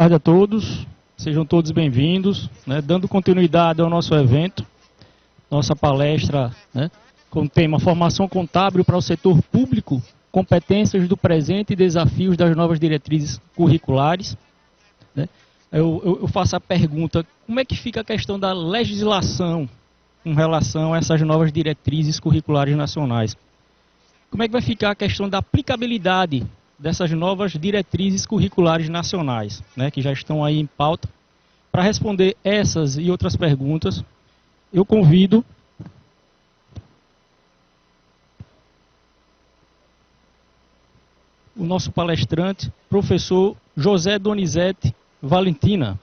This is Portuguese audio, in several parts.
tarde a todos, sejam todos bem-vindos, dando continuidade ao nosso evento, nossa palestra, com o tema Formação Contábil para o Setor Público, Competências do Presente e Desafios das Novas Diretrizes Curriculares. Eu faço a pergunta, como é que fica a questão da legislação com relação a essas novas diretrizes curriculares nacionais? Como é que vai ficar a questão da aplicabilidade dessas novas diretrizes curriculares nacionais, que já estão aí em pauta? Para responder essas e outras perguntas, eu convido o nosso palestrante, professor José Donizete Valentina.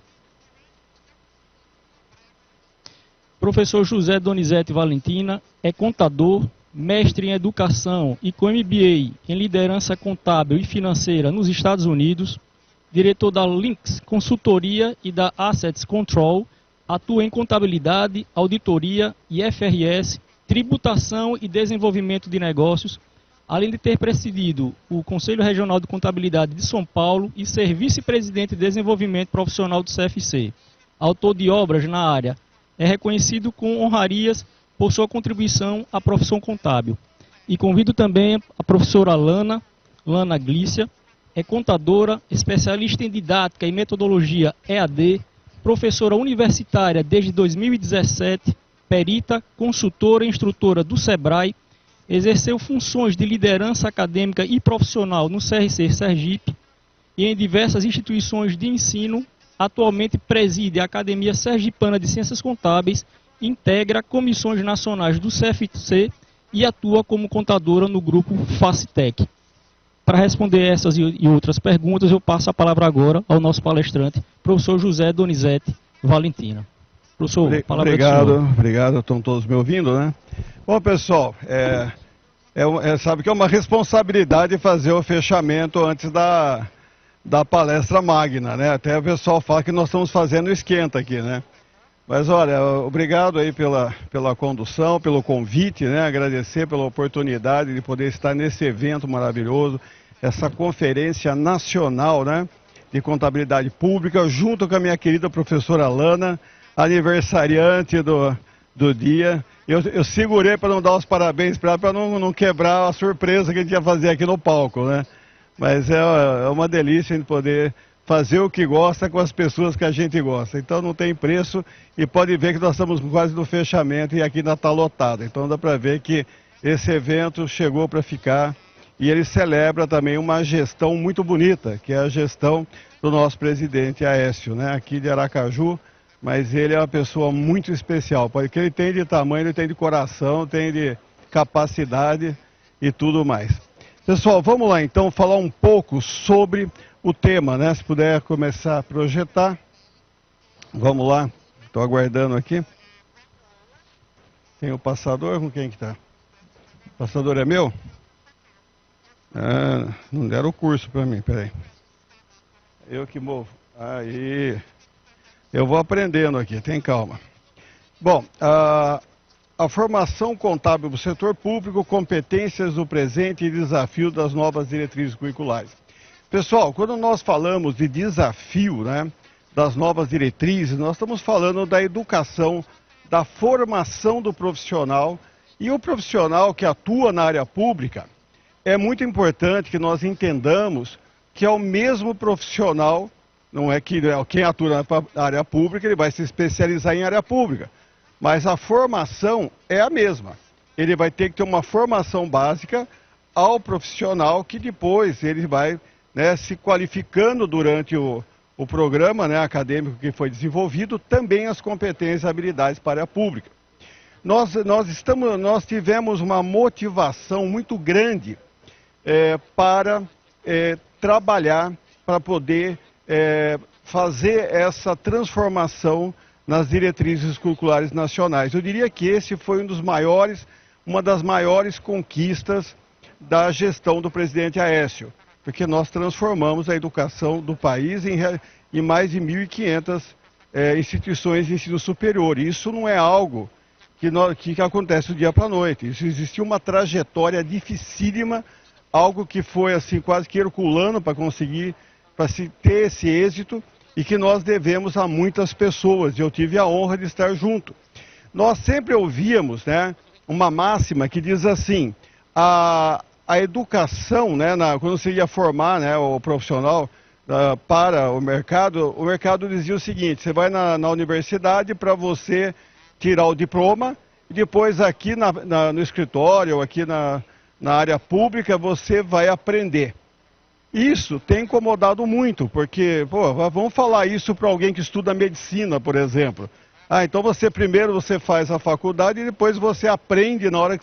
Professor José Donizete Valentina é contador, mestre em educação e com MBA em liderança contábil e financeira nos Estados Unidos, diretor da Lynx Consultoria e da Assets Control, atua em contabilidade, auditoria, IFRS, tributação e desenvolvimento de negócios, além de ter presidido o Conselho Regional de Contabilidade de São Paulo e ser vice-presidente de desenvolvimento profissional do CFC. Autor de obras na área, é reconhecido com honrarias por sua contribuição à profissão contábil. E convido também a professora Lana Glícia, é contadora, especialista em didática e metodologia EAD, professora universitária desde 2017, perita, consultora e instrutora do SEBRAE, exerceu funções de liderança acadêmica e profissional no CRC Sergipe e em diversas instituições de ensino. Atualmente preside a Academia Sergipana de Ciências Contábeis, integra comissões nacionais do CFC e atua como contadora no grupo Facitec. Para responder essas e outras perguntas, eu passo a palavra agora ao nosso palestrante, professor José Donizete Valentina. Professor, a palavra é do senhor. Obrigado, estão todos me ouvindo, né? Bom, pessoal, sabe que é uma responsabilidade fazer o fechamento antes da palestra magna, né? Até o pessoal fala que nós estamos fazendo esquenta aqui, né? Mas olha, obrigado aí pela condução, pelo convite, né? Agradecer pela oportunidade de poder estar nesse evento maravilhoso, essa conferência nacional, né? De contabilidade pública, junto com a minha querida professora Lana, aniversariante do dia. Eu segurei para não dar os parabéns para ela, para não quebrar a surpresa que a gente ia fazer aqui no palco, né? Mas é uma delícia a gente poder fazer o que gosta com as pessoas que a gente gosta. Então não tem preço e pode ver que nós estamos quase no fechamento e aqui ainda está lotado. Então dá para ver que esse evento chegou para ficar e ele celebra também uma gestão muito bonita, que é a gestão do nosso presidente Aécio, né? Aqui de Aracaju, mas ele é uma pessoa muito especial, porque ele tem de tamanho, ele tem de coração, tem de capacidade e tudo mais. Pessoal, vamos lá então falar um pouco sobre o tema, né? Se puder começar a projetar. Vamos lá, estou aguardando aqui. Tem o passador, com quem que está? O passador é meu? Ah, não deram o curso para mim, peraí. Eu que movo. Aí, eu vou aprendendo aqui, tem calma. Bom, a formação contábil do setor público, competências do presente e desafio das novas diretrizes curriculares. Pessoal, quando nós falamos de desafio, né, das novas diretrizes, nós estamos falando da educação, da formação do profissional, e o profissional que atua na área pública, é muito importante que nós entendamos que é o mesmo profissional, não é que quem atua na área pública, ele vai se especializar em área pública. Mas a formação é a mesma. Ele vai ter que ter uma formação básica ao profissional que depois ele vai, né, se qualificando durante o programa, né, acadêmico que foi desenvolvido, também as competências e habilidades para a pública. Nós tivemos uma motivação muito grande para trabalhar, para poder fazer essa transformação nas diretrizes curriculares nacionais. Eu diria que esse foi uma das maiores conquistas da gestão do presidente Aécio, porque nós transformamos a educação do país em mais de 1.500 instituições de ensino superior. E isso não é algo que acontece do dia para a noite. Isso existiu uma trajetória dificílima, algo que foi assim quase que herculano para conseguir, para se ter esse êxito, e que nós devemos a muitas pessoas, e eu tive a honra de estar junto. Nós sempre ouvíamos, né, uma máxima que diz assim, a educação, né, quando você ia formar, né, o profissional para o mercado dizia o seguinte, você vai na universidade para você tirar o diploma, e depois aqui no escritório, ou aqui na área pública, você vai aprender. Isso tem incomodado muito, porque, pô, vamos falar isso para alguém que estuda medicina, por exemplo. Então primeiro você faz a faculdade e depois você aprende na hora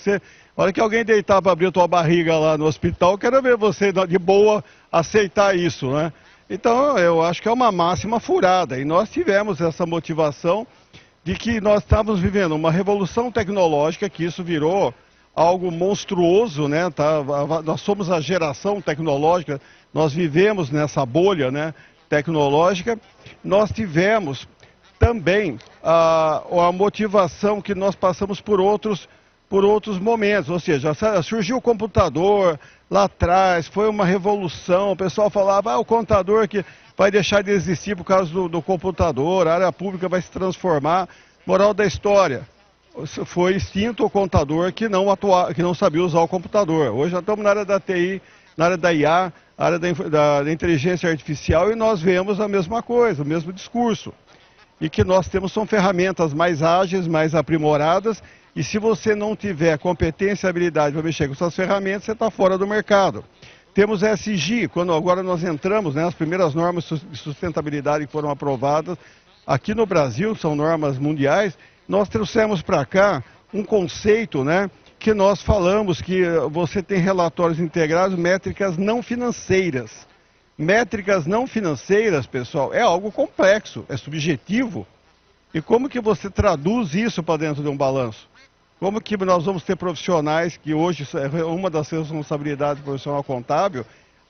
que alguém deitar para abrir a tua barriga lá no hospital, quero ver você de boa aceitar isso, né? Então, eu acho que é uma máxima furada, e nós tivemos essa motivação de que nós estávamos vivendo uma revolução tecnológica, que isso virou algo monstruoso, né? Nós somos a geração tecnológica, nós vivemos nessa bolha, né, tecnológica. Nós tivemos também a motivação que nós passamos por outros momentos, ou seja, surgiu o computador lá atrás, foi uma revolução, o pessoal falava, o contador que vai deixar de existir por causa do computador, a área pública vai se transformar. Moral da história, foi extinto o contador que não sabia usar o computador. Hoje nós estamos na área da TI, na área da IA, na área da inteligência artificial, e nós vemos a mesma coisa, o mesmo discurso. E que nós temos são ferramentas mais ágeis, mais aprimoradas, e se você não tiver competência e habilidade para mexer com essas ferramentas, você está fora do mercado. Temos ESG, quando agora nós entramos, né, as primeiras normas de sustentabilidade que foram aprovadas aqui no Brasil, são normas mundiais, nós trouxemos para cá um conceito, né, que nós falamos que você tem relatórios integrados, métricas não financeiras. Métricas não financeiras, pessoal, é algo complexo, é subjetivo. E como que você traduz isso para dentro de um balanço? Como que nós vamos ter profissionais, que hoje é uma das responsabilidades do profissional contábil,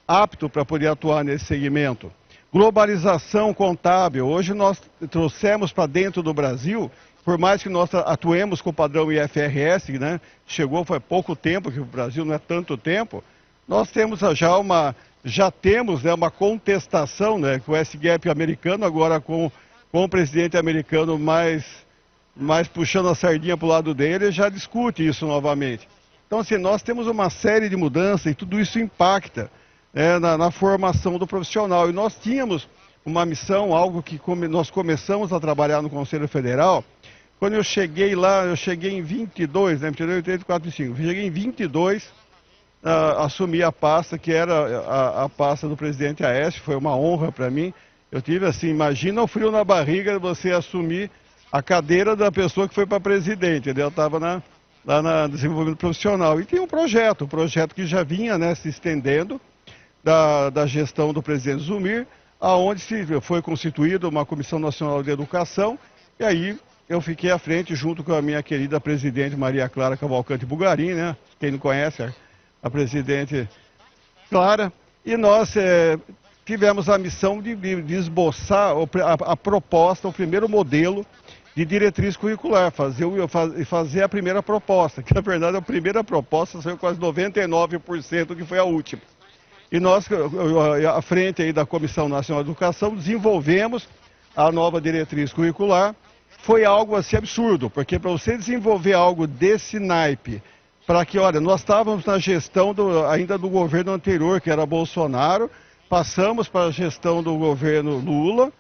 apto para poder atuar nesse segmento? Globalização contábil, hoje nós trouxemos para dentro do Brasil, por mais que nós atuemos com o padrão IFRS, né, chegou faz pouco tempo, que o Brasil não é tanto tempo, nós temos já temos, né, uma contestação, né, com o S-Gap americano, agora com o presidente americano mais puxando a sardinha para o lado dele, já discute isso novamente. Então, assim, nós temos uma série de mudanças e tudo isso impacta, né, na formação do profissional. E nós tínhamos uma missão, algo que nós começamos a trabalhar no Conselho Federal. Quando eu cheguei lá, eu cheguei em 22, né, 3, 4 e 5. Eu cheguei em 22, assumi a pasta, que era a pasta do presidente Aécio, foi uma honra para mim. Eu tive assim, imagina o frio na barriga de você assumir a cadeira da pessoa que foi para presidente, eu estava lá no desenvolvimento profissional. E tem um projeto que já vinha, né, se estendendo, da gestão do presidente Zumir, aonde foi constituída uma Comissão Nacional de Educação, e aí eu fiquei à frente junto com a minha querida presidente Maria Clara Cavalcante Bugarim, né, quem não conhece, a presidente Clara, e nós tivemos a missão de esboçar a proposta, o primeiro modelo de diretriz curricular, fazer a primeira proposta, que na verdade a primeira proposta saiu quase 99%, que foi a última. E nós, à frente aí da Comissão Nacional de Educação, desenvolvemos a nova diretriz curricular. Foi algo assim absurdo, porque para você desenvolver algo desse naipe, para que, olha, nós estávamos na gestão ainda do governo anterior, que era Bolsonaro, passamos para a gestão do governo Lula,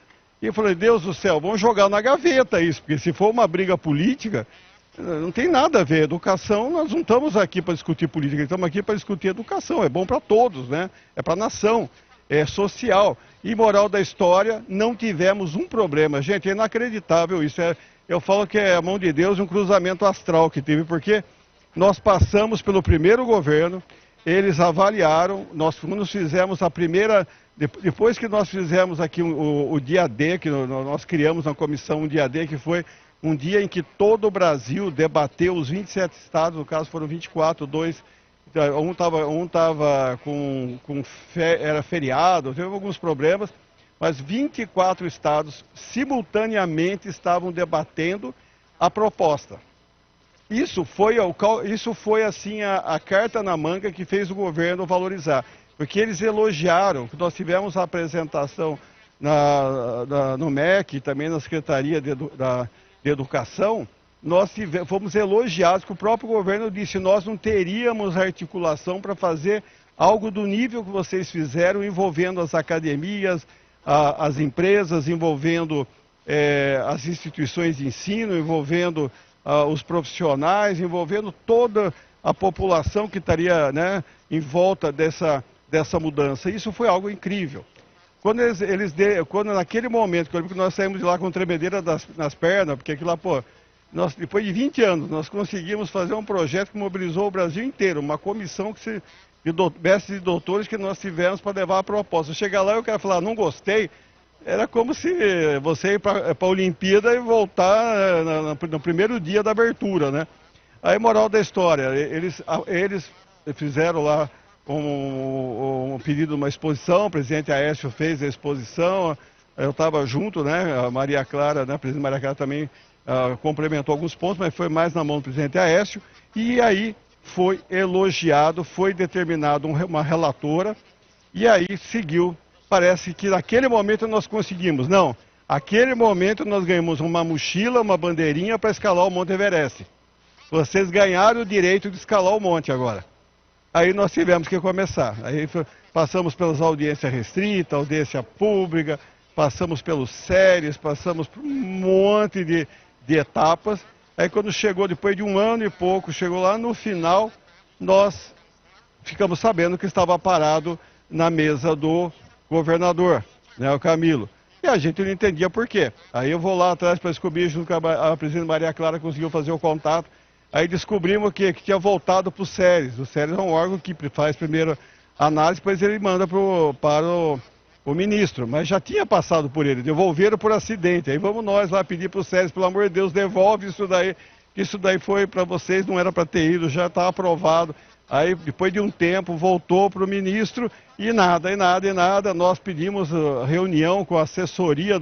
e eu falei, Deus do céu, vamos jogar na gaveta isso, porque se for uma briga política, não tem nada a ver. Educação, nós não estamos aqui para discutir política, estamos aqui para discutir educação, é bom para todos, né? É para a nação, é social. E moral da história, não tivemos um problema. Gente, é inacreditável isso. Eu falo que é a mão de Deus e um cruzamento astral que teve, porque nós passamos pelo primeiro governo, eles avaliaram, nós fizemos a primeira... Depois que nós fizemos aqui o dia D, que nós criamos na comissão um dia D, que foi um dia em que todo o Brasil debateu, os 27 estados, no caso foram 24, um estava era feriado, teve alguns problemas, mas 24 estados simultaneamente estavam debatendo a proposta. Isso foi assim a carta na manga que fez o governo valorizar. Porque eles elogiaram, que nós tivemos a apresentação no MEC, também na Secretaria de Educação, nós fomos elogiados, que o próprio governo disse, nós não teríamos articulação para fazer algo do nível que vocês fizeram, envolvendo as academias, as empresas, envolvendo as instituições de ensino, envolvendo os profissionais, envolvendo toda a população que estaria, né, em volta dessa mudança. Isso foi algo incrível. Quando naquele momento, que eu lembro que nós saímos de lá com tremedeira nas pernas, porque aquilo lá, pô, depois de 20 anos, nós conseguimos fazer um projeto que mobilizou o Brasil inteiro, uma comissão de mestres e doutores que nós tivemos para levar a proposta. Chegar lá e eu quero falar, não gostei, era como se você ir para a Olimpíada e voltar no primeiro dia da abertura, né? Aí, moral da história, eles fizeram lá um pedido de uma exposição, o presidente Aécio fez a exposição, eu estava junto, né? A Maria Clara, né? A presidente Maria Clara também complementou alguns pontos, mas foi mais na mão do presidente Aécio, e aí foi elogiado, foi determinado uma relatora, e aí seguiu. Parece que naquele momento nós conseguimos. Não, naquele momento nós ganhamos uma mochila, uma bandeirinha para escalar o Monte Everest. Vocês ganharam o direito de escalar o monte agora. Aí nós tivemos que começar. Aí passamos pelas audiências restritas, audiência pública, passamos pelos séries, passamos por um monte de etapas. Aí quando chegou, depois de 1 ano e pouco, chegou lá no final, nós ficamos sabendo que estava parado na mesa do governador, né, o Camilo. E a gente não entendia por quê. Aí eu vou lá atrás para descobrir, junto com a presidente Maria Clara conseguiu fazer o contato. Aí descobrimos que tinha voltado para o SERES. O SERES é um órgão que faz primeiro análise, depois ele manda para o ministro. Mas já tinha passado por ele, devolveram por acidente. Aí vamos nós lá pedir para o SERES, pelo amor de Deus, devolve isso daí. Isso daí foi para vocês, não era para ter ido, já está aprovado. Aí, depois de um tempo, voltou para o ministro e nada. Nós pedimos reunião com a assessoria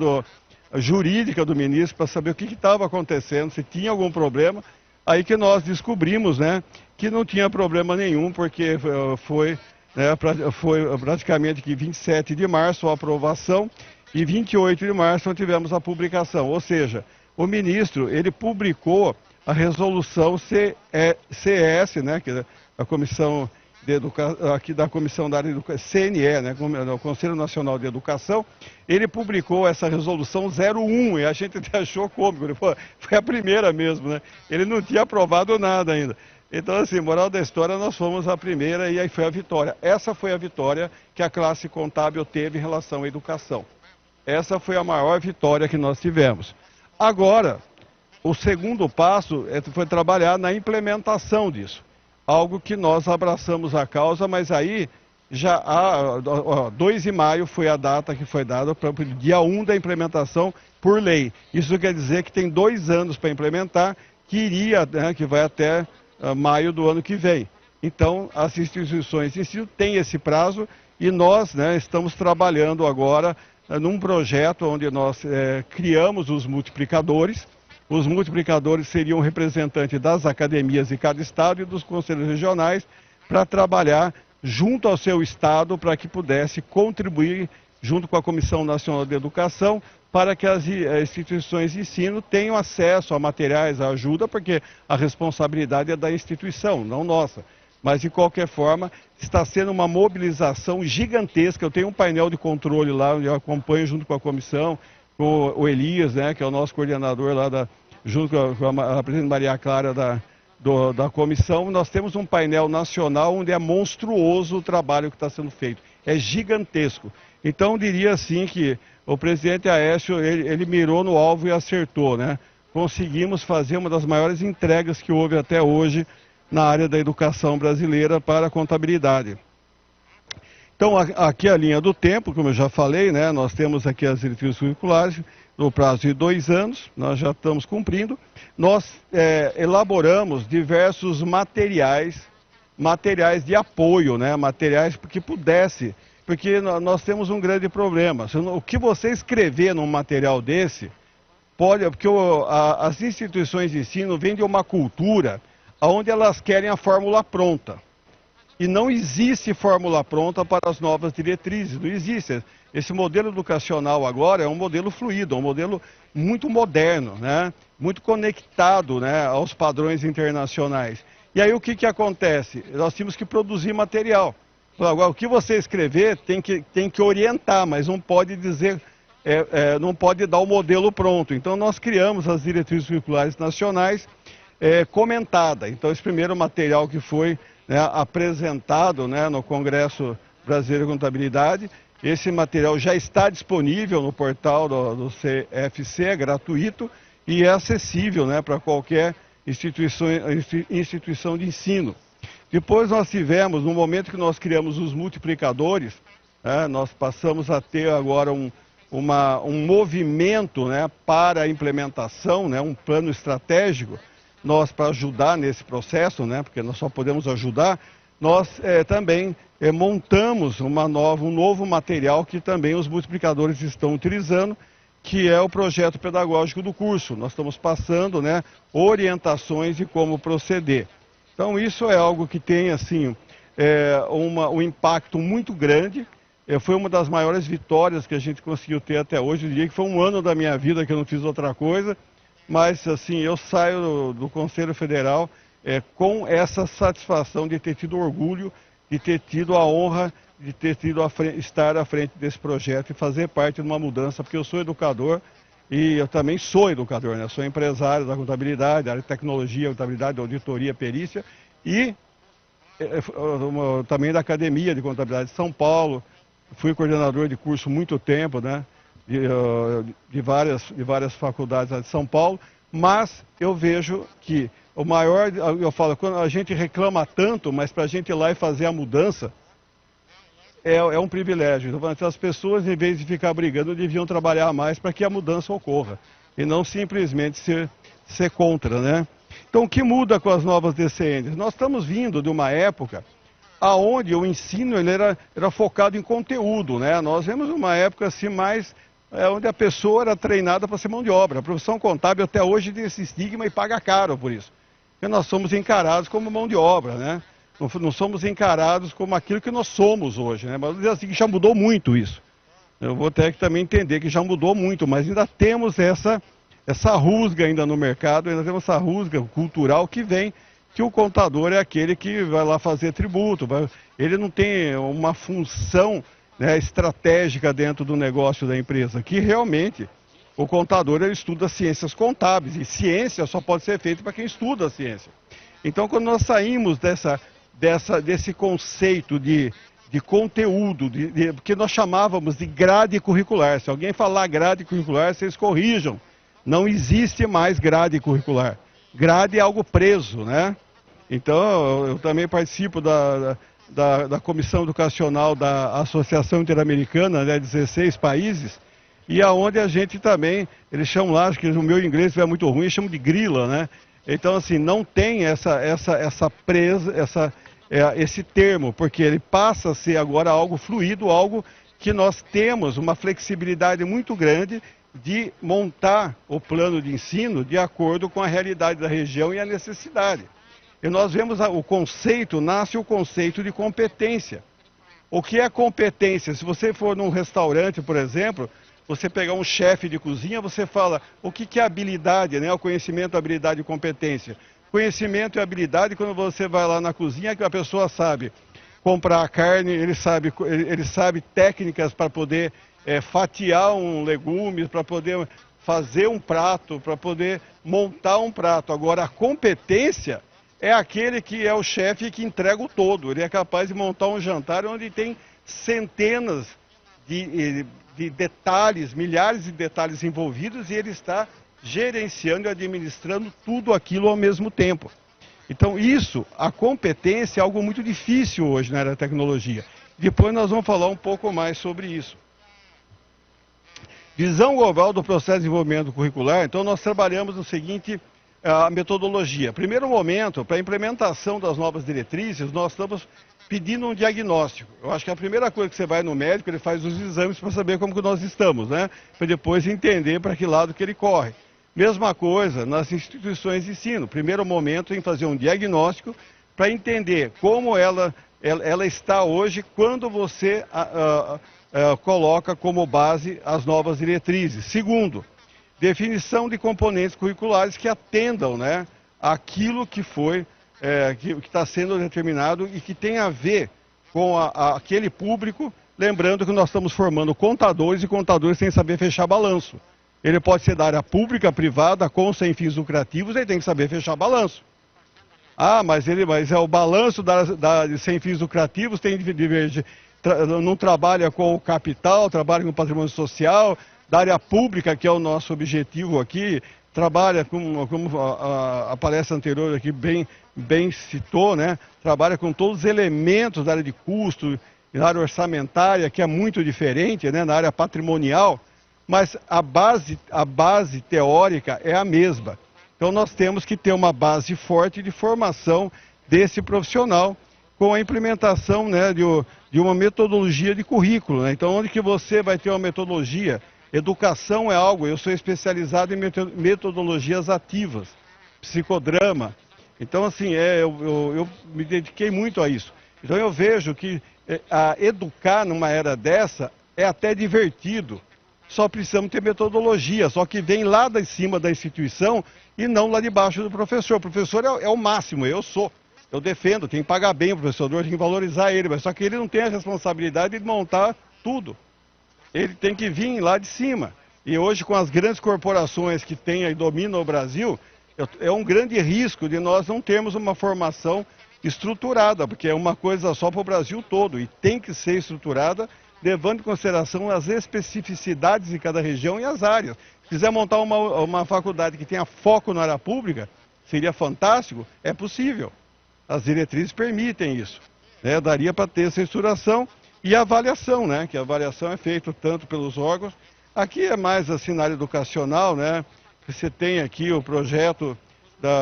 jurídica do ministro para saber o que estava acontecendo, se tinha algum problema. Aí que nós descobrimos, né, que não tinha problema nenhum, porque foi praticamente que 27 de março a aprovação e 28 de março nós tivemos a publicação. Ou seja, o ministro, ele publicou a resolução CS, né, que é a Comissão de Educação, aqui da Comissão da área de Educação, CNE, né, o Conselho Nacional de Educação, ele publicou essa resolução 01, e a gente até achou cômico, ele foi a primeira mesmo, né, ele não tinha aprovado nada ainda. Então, assim, moral da história, nós fomos a primeira e aí foi a vitória. Essa foi a vitória que a classe contábil teve em relação à educação. Essa foi a maior vitória que nós tivemos. Agora, o segundo passo foi trabalhar na implementação disso. Algo que nós abraçamos a causa, mas aí já 2 de maio foi a data que foi dada para o dia 1 da implementação por lei. Isso quer dizer que tem 2 anos para implementar, que vai até maio do ano que vem. Então, as instituições de ensino têm esse prazo e nós, né, estamos trabalhando agora num projeto onde nós criamos os multiplicadores. Os multiplicadores seriam representantes das academias de cada estado e dos conselhos regionais para trabalhar junto ao seu estado para que pudesse contribuir junto com a Comissão Nacional de Educação para que as instituições de ensino tenham acesso a materiais, a ajuda, porque a responsabilidade é da instituição, não nossa. Mas, de qualquer forma, está sendo uma mobilização gigantesca. Eu tenho um painel de controle lá, onde eu acompanho junto com a comissão, com o Elias, né, que é o nosso coordenador lá, junto com a presidente Maria Clara da comissão. Nós temos um painel nacional onde é monstruoso o trabalho que está sendo feito. É gigantesco. Então, diria assim que o presidente Aécio, ele mirou no alvo e acertou, né? Conseguimos fazer uma das maiores entregas que houve até hoje na área da educação brasileira para a contabilidade. Então, aqui a linha do tempo, como eu já falei, né? Nós temos aqui as diretrizes curriculares, no prazo de 2 anos, nós já estamos cumprindo. Nós elaboramos diversos materiais de apoio, né? Materiais que pudesse, porque nós temos um grande problema. O que você escrever num material desse, porque as instituições de ensino vêm de uma cultura onde elas querem a fórmula pronta. E não existe fórmula pronta para as novas diretrizes, não existe. Esse modelo educacional agora é um modelo fluido, é um modelo muito moderno, né? Muito conectado, né, aos padrões internacionais. E aí o que acontece? Nós temos que produzir material. Agora, o que você escrever tem que orientar, mas não pode dizer, não pode dar o modelo pronto. Então nós criamos as diretrizes curriculares nacionais comentada. Então esse primeiro material que foi, né, apresentado, né, no Congresso Brasileiro de Contabilidade, esse material já está disponível no portal do CFC, é gratuito e é acessível, né, para qualquer instituição de ensino. Depois nós tivemos, no momento que nós criamos os multiplicadores, nós passamos a ter agora um movimento, né, para a implementação, né, um plano estratégico. Nós, para ajudar nesse processo, né, porque nós só podemos ajudar, nós também montamos um novo material que também os multiplicadores estão utilizando, que é o projeto pedagógico do curso. Nós estamos passando, né, orientações de como proceder. Então isso é algo que tem assim, um impacto muito grande. Foi uma das maiores vitórias que a gente conseguiu ter até hoje. Eu diria que foi um ano da minha vida que eu não fiz outra coisa, mas assim, eu saio do Conselho Federal com essa satisfação de ter tido orgulho, de ter tido a honra de ter estar à frente desse projeto e fazer parte de uma mudança, porque eu sou educador e eu também sou educador, né? Sou empresário da contabilidade, da área de tecnologia, contabilidade, auditoria, perícia e também da Academia de Contabilidade de São Paulo. Fui coordenador de curso muito tempo, né? De várias faculdades de São Paulo, mas eu vejo que o maior, eu falo, quando a gente reclama tanto, mas para a gente ir lá e fazer a mudança, é um privilégio. Então, as pessoas, em vez de ficar brigando, deviam trabalhar mais para que a mudança ocorra, e não simplesmente ser contra, né? Então, o que muda com as novas DCNs? Nós estamos vindo de uma época onde o ensino ele era focado em conteúdo, né? Nós vemos uma época assim mais onde a pessoa era treinada para ser mão de obra. A profissão contábil até hoje tem esse estigma e paga caro por isso. Porque nós somos encarados como mão de obra, né? Não somos encarados como aquilo que nós somos hoje, né? Mas assim, já mudou muito isso. Eu vou ter que também entender que já mudou muito, mas ainda temos essa rusga ainda no mercado, ainda temos essa rusga cultural que vem, que o contador é aquele que vai lá fazer tributo, ele não tem uma função, né, estratégica dentro do negócio da empresa, que realmente o contador ele estuda ciências contábeis, e ciência só pode ser feita para quem estuda a ciência. Então, quando nós saímos desse conceito de conteúdo, que nós chamávamos de grade curricular, se alguém falar grade curricular, vocês corrijam, não existe mais grade curricular. Grade é algo preso, né? Então, eu também participo da Comissão Educacional da Associação Interamericana, né, 16 países, e aonde a gente também, eles chamam lá, acho que o meu inglês é muito ruim, eles chamam de grila, né? Então, assim, não tem esse termo, porque ele passa a ser agora algo fluido, algo que nós temos uma flexibilidade muito grande de montar o plano de ensino de acordo com a realidade da região e a necessidade. E nós vemos nasce o conceito de competência. O que é competência? Se você for num restaurante, por exemplo, você pegar um chefe de cozinha, você fala o que é habilidade, né? O conhecimento, habilidade e competência. Conhecimento e habilidade, quando você vai lá na cozinha, que a pessoa sabe comprar a carne, ele sabe técnicas para poder fatiar um legume, para poder fazer um prato, para poder montar um prato. Agora, a competência é aquele que é o chefe que entrega o todo. Ele é capaz de montar um jantar onde tem centenas de detalhes, milhares de detalhes envolvidos, e ele está gerenciando e administrando tudo aquilo ao mesmo tempo. Então a competência é algo muito difícil hoje na área da tecnologia. Depois nós vamos falar um pouco mais sobre isso. Visão global do processo de desenvolvimento curricular. Então nós trabalhamos no seguinte, a metodologia. Primeiro momento, para a implementação das novas diretrizes, nós estamos pedindo um diagnóstico. Eu acho que a primeira coisa que você vai no médico, ele faz os exames para saber como que nós estamos, né? Para depois entender para que lado que ele corre. Mesma coisa nas instituições de ensino. Primeiro momento em fazer um diagnóstico para entender como ela ela está hoje quando você coloca como base as novas diretrizes. Segundo, definição de componentes curriculares que atendam, né, aquilo que foi, que está sendo determinado e que tem a ver com aquele público. Lembrando que nós estamos formando contadores e contadores têm que saber fechar balanço. Ele pode ser da área pública, privada, com ou sem fins lucrativos, ele tem que saber fechar balanço. Ah, mas é o balanço sem fins lucrativos, não trabalha com o capital, trabalha com o patrimônio social, da área pública, que é o nosso objetivo aqui, trabalha como a palestra anterior aqui bem citou, né? Trabalha com todos os elementos da área de custo, na área orçamentária, que é muito diferente, né? Na área patrimonial, mas a base teórica é a mesma. Então nós temos que ter uma base forte de formação desse profissional com a implementação, né, de uma metodologia de currículo, né? Então onde que você vai ter uma metodologia? Educação é algo, eu sou especializado em metodologias ativas, psicodrama. Então assim, eu me dediquei muito a isso. Então eu vejo que educar numa era dessa é até divertido. Só precisamos ter metodologia, só que vem lá de cima da instituição e não lá de baixo do professor. O professor é o máximo, eu defendo, tem que pagar bem o professor, tem que valorizar ele, mas só que ele não tem a responsabilidade de montar tudo. Ele tem que vir lá de cima. E hoje, com as grandes corporações que têm e dominam o Brasil, é um grande risco de nós não termos uma formação estruturada, porque é uma coisa só para o Brasil todo e tem que ser estruturada, levando em consideração as especificidades de cada região e as áreas. Se quiser montar uma faculdade que tenha foco na área pública, seria fantástico, é possível. As diretrizes permitem isso, né? Daria para ter essa estruturação e a avaliação, né? Que a avaliação é feita tanto pelos órgãos. Aqui é mais assim na área educacional, né? Você tem aqui o projeto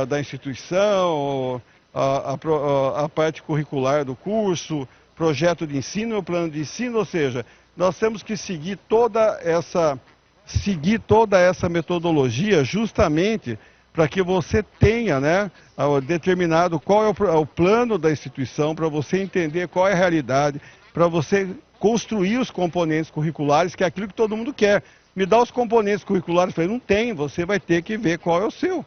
da instituição, a parte curricular do curso, projeto de ensino, o plano de ensino, ou seja, nós temos que seguir toda essa metodologia justamente para que você tenha, né, determinado qual é o plano da instituição, para você entender qual é a realidade, para você construir os componentes curriculares, que é aquilo que todo mundo quer. Me dá os componentes curriculares, eu falei, não tem, você vai ter que ver qual é o seu,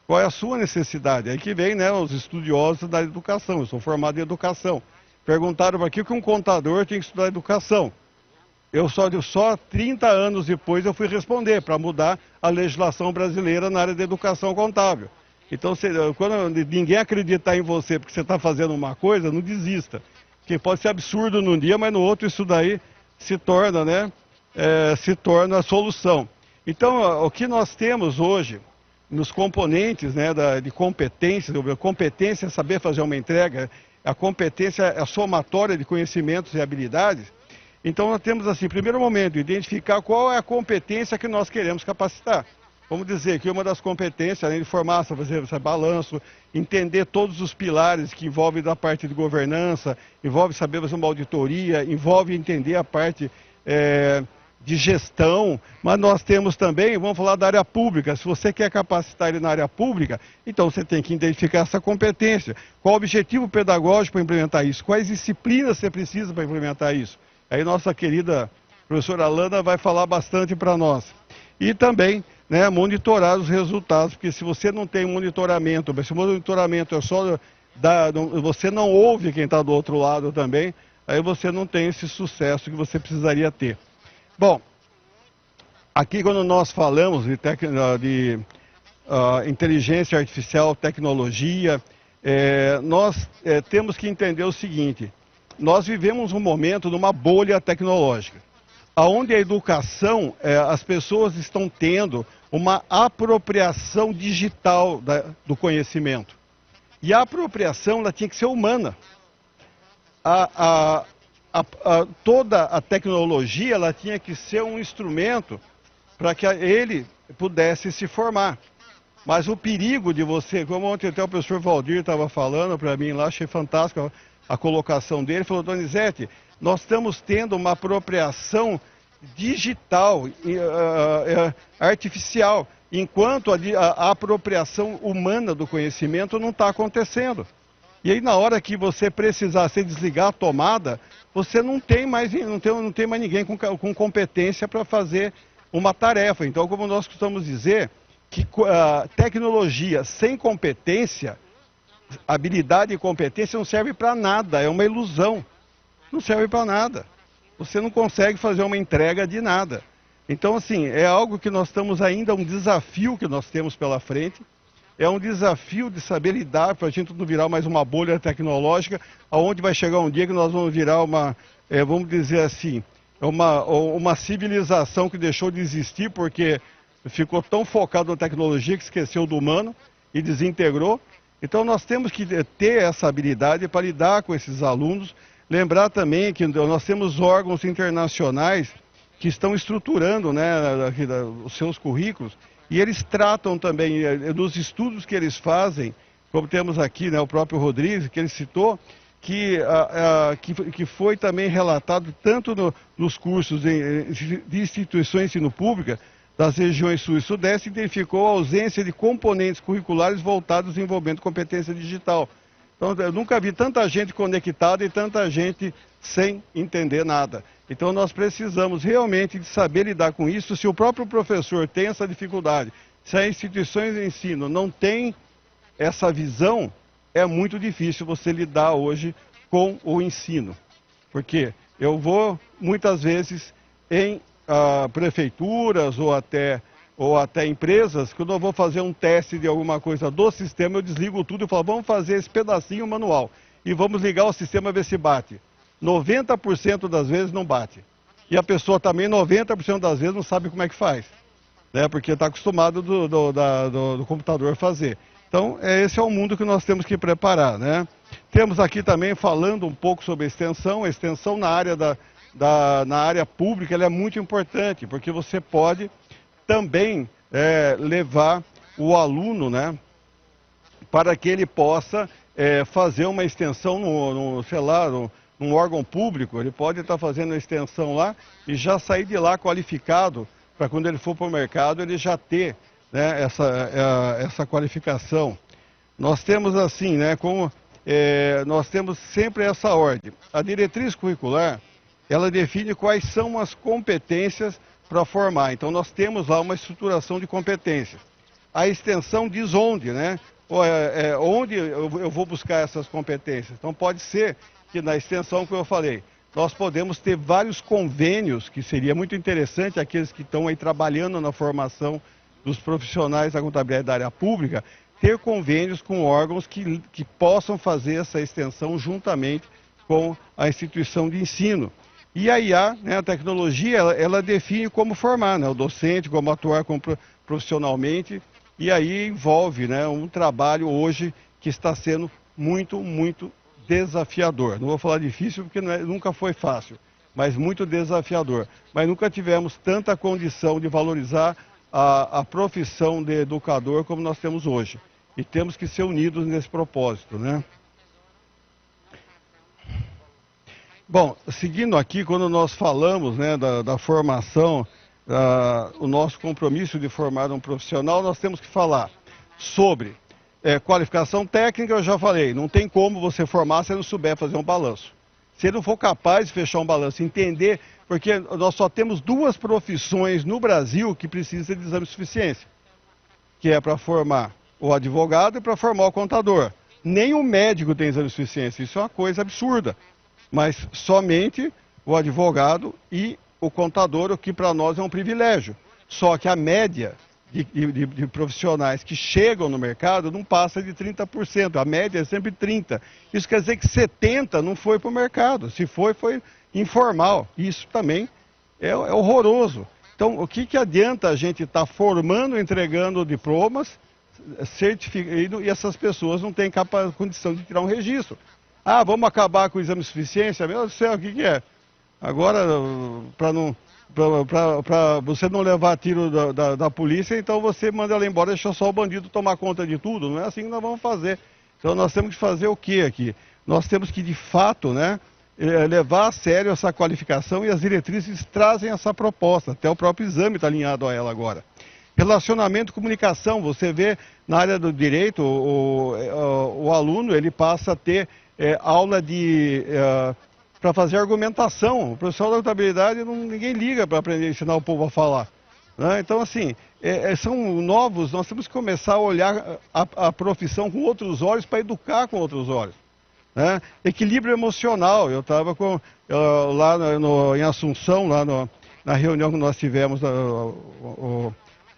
qual é a sua necessidade. Aí que vem, né, os estudiosos da educação, eu sou formado em educação. Perguntaram para que um contador tem que estudar educação. Eu só 30 anos depois eu fui responder para mudar a legislação brasileira na área da educação contábil. Então, quando ninguém acreditar em você porque você está fazendo uma coisa, não desista. Porque pode ser absurdo num dia, mas no outro isso daí se torna, né, se torna a solução. Então, o que nós temos hoje nos componentes, né, de competências, competência é saber fazer uma entrega, a competência é a somatória de conhecimentos e habilidades. Então nós temos assim, primeiro momento, identificar qual é a competência que nós queremos capacitar. Vamos dizer que uma das competências, além de formar, fazer balanço, entender todos os pilares que envolvem da parte de governança, envolve saber fazer uma auditoria, envolve entender a parte de gestão, mas nós temos também, vamos falar da área pública, se você quer capacitar ele na área pública, então você tem que identificar essa competência. Qual o objetivo pedagógico para implementar isso? Quais disciplinas você precisa para implementar isso? Aí nossa querida professora Alana vai falar bastante para nós. E também, né, monitorar os resultados, porque se você não tem monitoramento, se o monitoramento é só você não ouve quem está do outro lado também, aí você não tem esse sucesso que você precisaria ter. Bom, aqui quando nós falamos de inteligência artificial, tecnologia, nós temos que entender o seguinte: nós vivemos um momento numa bolha tecnológica, onde a educação, as pessoas estão tendo uma apropriação digital do conhecimento. E a apropriação ela tinha que ser humana. Toda a tecnologia ela tinha que ser um instrumento para que ele pudesse se formar. Mas o perigo de você, como ontem até o professor Valdir estava falando para mim lá, achei fantástico a colocação dele, falou: Donizete, nós estamos tendo uma apropriação digital, artificial, enquanto a apropriação humana do conhecimento não está acontecendo. E aí na hora que você precisar se desligar a tomada, você não tem mais ninguém com competência para fazer uma tarefa. Então, como nós costumamos dizer, que tecnologia sem competência, habilidade e competência não serve para nada, é uma ilusão. Não serve para nada. Você não consegue fazer uma entrega de nada. Então, assim, é algo que nós estamos ainda, um desafio que nós temos pela frente. É um desafio de saber lidar para a gente não virar mais uma bolha tecnológica, aonde vai chegar um dia que nós vamos virar uma, vamos dizer assim, uma civilização que deixou de existir porque ficou tão focado na tecnologia que esqueceu do humano e desintegrou. Então nós temos que ter essa habilidade para lidar com esses alunos. Lembrar também que nós temos órgãos internacionais que estão estruturando, né, os seus currículos, e eles tratam também, dos estudos que eles fazem, como temos aqui, né, o próprio Rodrigues, que ele citou, que foi também relatado tanto nos cursos de instituições de ensino pública das regiões sul e sudeste, identificou a ausência de componentes curriculares voltados ao desenvolvimento de competência digital. Então, eu nunca vi tanta gente conectada e tanta gente sem entender nada. Então, nós precisamos realmente de saber lidar com isso. Se o próprio professor tem essa dificuldade, se as instituições de ensino não têm essa visão, é muito difícil você lidar hoje com o ensino. Porque eu vou, muitas vezes, em prefeituras ou até empresas, quando eu vou fazer um teste de alguma coisa do sistema, eu desligo tudo e falo, vamos fazer esse pedacinho manual e vamos ligar o sistema a ver se bate. 90% das vezes não bate. E a pessoa também, 90% das vezes, não sabe como é que faz, né? Porque está acostumado do computador fazer. Então, esse é o mundo que nós temos que preparar, né? Temos aqui também, falando um pouco sobre a extensão na área na área pública, ela é muito importante, porque você pode também levar o aluno, né, para que ele possa fazer uma extensão num órgão público. Ele pode estar fazendo uma extensão lá e já sair de lá qualificado, para quando ele for para o mercado ele já ter, né, essa qualificação. Nós temos assim, né, nós temos sempre essa ordem. A diretriz curricular, ela define quais são as competências para formar. Então nós temos lá uma estruturação de competências. A extensão diz onde, né? Onde eu vou buscar essas competências. Então pode ser que na extensão que eu falei, nós podemos ter vários convênios, que seria muito interessante, aqueles que estão aí trabalhando na formação dos profissionais da contabilidade da área pública, ter convênios com órgãos que possam fazer essa extensão juntamente com a instituição de ensino. E a IA, né, a tecnologia, ela define como formar, né, o docente, como atuar profissionalmente, e aí envolve, né, um trabalho hoje que está sendo muito, muito desafiador. Não vou falar difícil porque nunca foi fácil, mas muito desafiador. Mas nunca tivemos tanta condição de valorizar a profissão de educador como nós temos hoje. E temos que ser unidos nesse propósito, né? Bom, seguindo aqui, quando nós falamos, né, da formação, o nosso compromisso de formar um profissional, nós temos que falar sobre qualificação técnica. Eu já falei, não tem como você formar se não souber fazer um balanço. Se ele não for capaz de fechar um balanço, entender, porque nós só temos duas profissões no Brasil que precisam de exame de suficiência, que é para formar o advogado e para formar o contador. Nem o médico tem exame de suficiência, isso é uma coisa absurda. Mas somente o advogado e o contador, o que para nós é um privilégio. Só que a média de profissionais que chegam no mercado não passa de 30%, a média é sempre 30%. Isso quer dizer que 70% não foi para o mercado, se foi informal. Isso também é horroroso. Então, o que adianta a gente estar formando, entregando diplomas, certificado, e essas pessoas não têm condição de tirar um registro? Ah, vamos acabar com o exame de suficiência? Meu Deus do céu, o que é? Agora, para você não levar tiro da polícia, então você manda ela embora, deixa só o bandido tomar conta de tudo. Não é assim que nós vamos fazer. Então nós temos que fazer o que aqui? Nós temos que, de fato, né, levar a sério essa qualificação, e as diretrizes trazem essa proposta. Até o próprio exame está alinhado a ela agora. Relacionamento e comunicação, você vê na área do direito, o aluno ele passa a ter aula para fazer argumentação. O professor da contabilidade, ninguém liga para aprender a ensinar o povo a falar. Né? Então, assim, são novos, nós temos que começar a olhar a profissão com outros olhos para educar com outros olhos. Né? Equilíbrio emocional, eu estava lá em Assunção, lá na reunião que nós tivemos,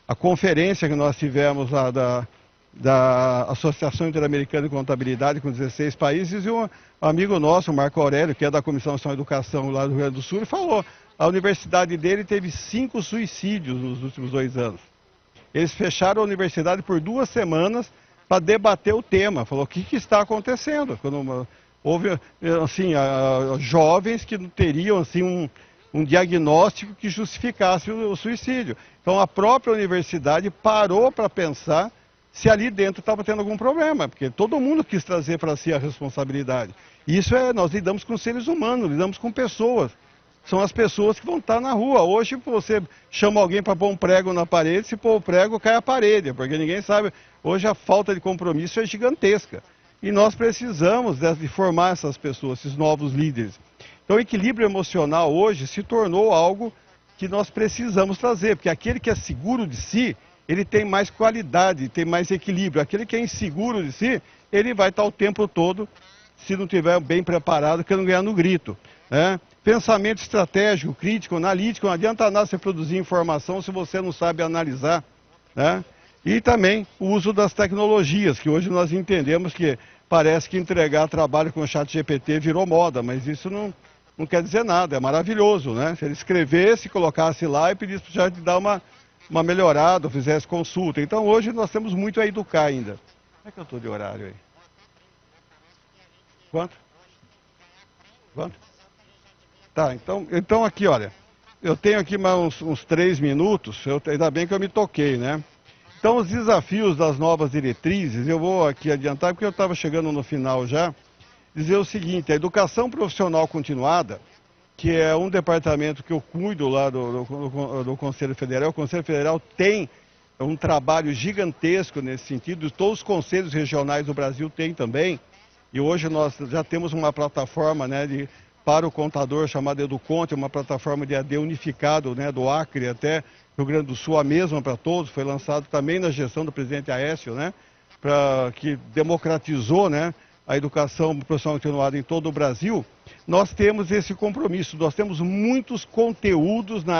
a conferência que nós tivemos lá da Associação Interamericana de Contabilidade com 16 países, e um amigo nosso, o Marco Aurélio, que é da Comissão Nacional de Educação lá do Rio Grande do Sul, falou, a universidade dele teve 5 suicídios nos últimos 2 anos. Eles fecharam a universidade por 2 semanas para debater o tema. Falou, o que está acontecendo? Quando houve, assim, jovens que não teriam, assim, um diagnóstico que justificasse o suicídio. Então, a própria universidade parou para pensar se ali dentro estava tendo algum problema, porque todo mundo quis trazer para si a responsabilidade. Isso nós lidamos com seres humanos, lidamos com pessoas. São as pessoas que vão estar na rua. Hoje você chama alguém para pôr um prego na parede, se pôr o prego cai a parede, porque ninguém sabe. Hoje a falta de compromisso é gigantesca. E nós precisamos de formar essas pessoas, esses novos líderes. Então o equilíbrio emocional hoje se tornou algo que nós precisamos trazer, porque aquele que é seguro de si, ele tem mais qualidade, tem mais equilíbrio. Aquele que é inseguro de si, ele vai estar o tempo todo, se não estiver bem preparado, querendo ganhar no grito. Né? Pensamento estratégico, crítico, analítico, não adianta nada você produzir informação se você não sabe analisar. Né? E também o uso das tecnologias, que hoje nós entendemos que parece que entregar trabalho com o ChatGPT virou moda, mas isso não quer dizer nada, é maravilhoso. Né? Se ele escrevesse, colocasse lá e pedisse para o chat dar uma melhorada, ou fizesse consulta. Então hoje nós temos muito a educar ainda. Como é que eu estou de horário aí? Quanto? Tá, então aqui, olha, eu tenho aqui mais uns 3 minutos, ainda bem que eu me toquei, né? Então os desafios das novas diretrizes, eu vou aqui adiantar, porque eu estava chegando no final já, dizer o seguinte, a educação profissional continuada, que é um departamento que eu cuido lá do Conselho Federal. O Conselho Federal tem um trabalho gigantesco nesse sentido, todos os conselhos regionais do Brasil têm também, e hoje nós já temos uma plataforma, né, para o contador chamada Educonte, uma plataforma de AD unificado, né, do Acre até Rio Grande do Sul, a mesma para todos, foi lançado também na gestão do presidente Aécio, né, que democratizou, né, a educação profissional continuada em todo o Brasil. Nós temos esse compromisso, nós temos muitos conteúdos na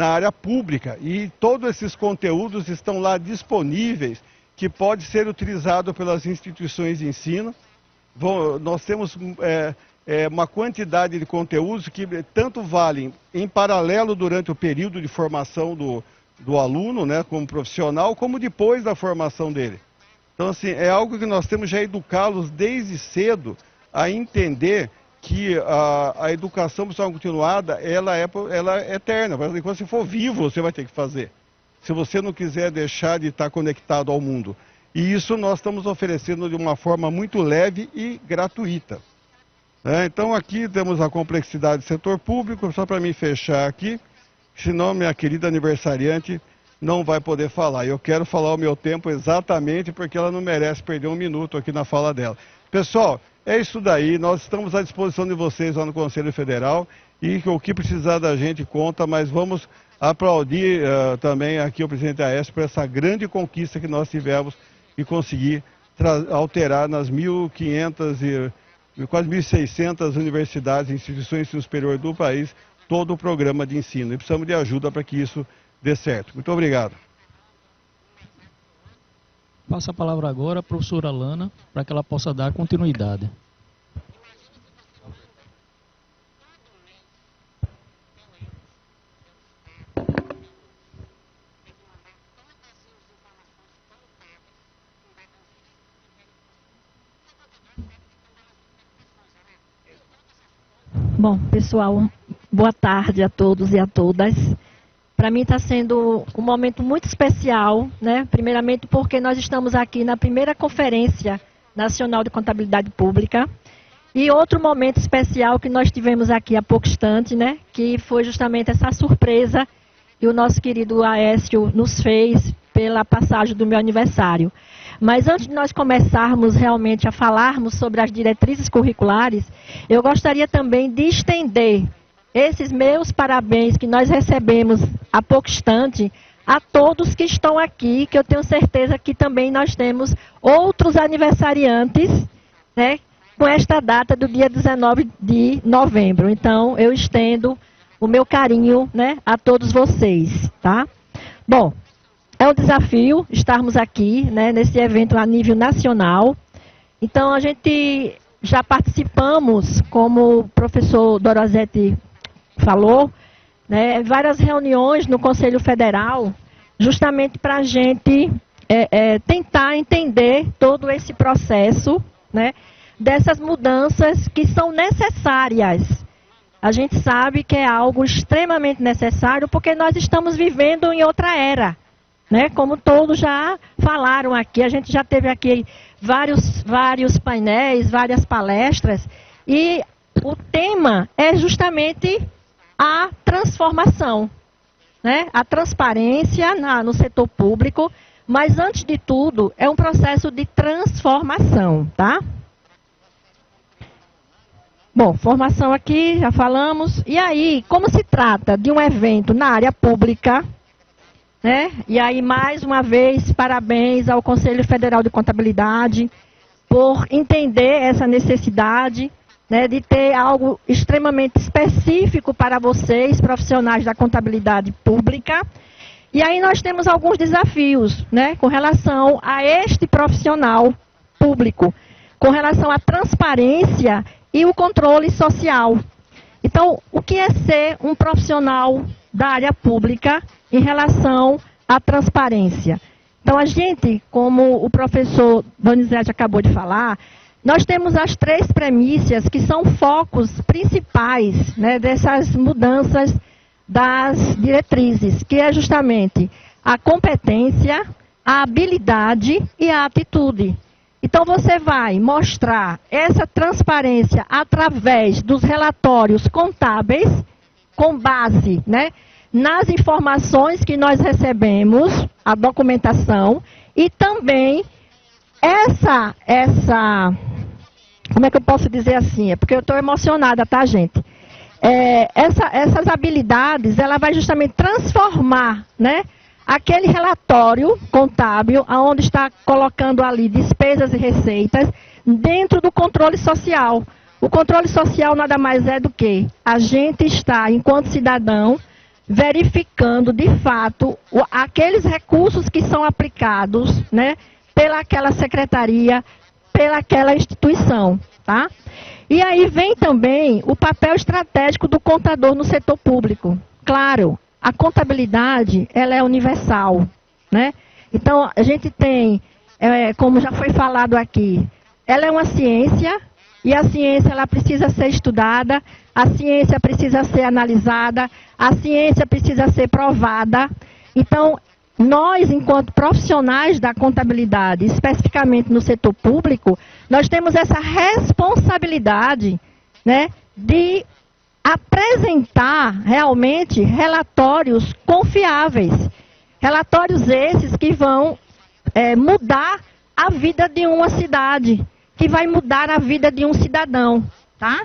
área pública e todos esses conteúdos estão lá disponíveis, que pode ser utilizado pelas instituições de ensino. Nós temos uma quantidade de conteúdos que tanto valem em paralelo durante o período de formação do aluno, né, como profissional, como depois da formação dele. Então, assim, é algo que nós temos já educá-los desde cedo a entender que a educação profissional continuada, ela é eterna. Quando você for vivo, você vai ter que fazer. Se você não quiser deixar de estar conectado ao mundo. E isso nós estamos oferecendo de uma forma muito leve e gratuita. Então aqui temos a complexidade do setor público, só para me fechar aqui, senão minha querida aniversariante não vai poder falar. Eu quero falar o meu tempo exatamente porque ela não merece perder um minuto aqui na fala dela. Pessoal, é isso daí, nós estamos à disposição de vocês lá no Conselho Federal e o que precisar da gente conta, mas vamos aplaudir também aqui o presidente Aécio por essa grande conquista que nós tivemos e conseguir alterar nas 1.500 e quase 1.600 universidades e instituições de ensino superior do país todo o programa de ensino. E precisamos de ajuda para que isso dê certo. Muito obrigado. Passo a palavra agora à professora Lana, para que ela possa dar continuidade. Bom, pessoal, boa tarde a todos e a todas. Para mim está sendo um momento muito especial, né? Primeiramente porque nós estamos aqui na primeira Conferência Nacional de Contabilidade Pública. E outro momento especial que nós tivemos aqui há pouco instante, né? Que foi justamente essa surpresa e o nosso querido Aécio nos fez pela passagem do meu aniversário. Mas antes de nós começarmos realmente a falarmos sobre as diretrizes curriculares, eu gostaria também de estender esses meus parabéns que nós recebemos há pouco instante a todos que estão aqui, que eu tenho certeza que também nós temos outros aniversariantes, né, com esta data do dia 19 de novembro. Então, eu estendo o meu carinho, né, a todos vocês, tá? Bom, é um desafio estarmos aqui, né, nesse evento a nível nacional. Então, a gente já participamos, como o professor Dorozete falou, né, várias reuniões no Conselho Federal, justamente para a gente tentar entender todo esse processo, né, dessas mudanças que são necessárias. A gente sabe que é algo extremamente necessário, porque nós estamos vivendo em outra era, né? Como todos já falaram aqui, a gente já teve aqui vários painéis, várias palestras, e o tema é justamente a transformação, né? A transparência no setor público, mas antes de tudo é um processo de transformação, tá? Bom, formação aqui, já falamos. E aí, como se trata de um evento na área pública, né? E aí, mais uma vez, parabéns ao Conselho Federal de Contabilidade por entender essa necessidade, né, de ter algo extremamente específico para vocês, profissionais da contabilidade pública. E aí nós temos alguns desafios, né, com relação a este profissional público, com relação à transparência e o controle social. Então, o que é ser um profissional da área pública em relação à transparência? Então, a gente, como o professor Donizete acabou de falar, nós temos as 3 premissas que são focos principais, né, dessas mudanças das diretrizes, que é justamente a competência, a habilidade e a atitude. Então, você vai mostrar essa transparência através dos relatórios contábeis, com base, né, nas informações que nós recebemos, a documentação, e também como é que eu posso dizer assim? É porque eu estou emocionada, tá, gente? Essas habilidades, ela vai justamente transformar, né, aquele relatório contábil, onde está colocando ali despesas e receitas, dentro do controle social. O controle social nada mais é do que a gente está, enquanto cidadão, verificando de fato aqueles recursos que são aplicados, né, pelaquela secretaria, pelaquela instituição, tá? E aí vem também o papel estratégico do contador no setor público. Claro, a contabilidade, ela é universal, né? Então, a gente tem, como já foi falado aqui, ela é uma ciência, e a ciência ela precisa ser estudada, a ciência precisa ser analisada, a ciência precisa ser provada. Então, nós, enquanto profissionais da contabilidade, especificamente no setor público, nós temos essa responsabilidade, né, de apresentar realmente relatórios confiáveis. Relatórios esses que vão mudar a vida de uma cidade, que vai mudar a vida de um cidadão, tá?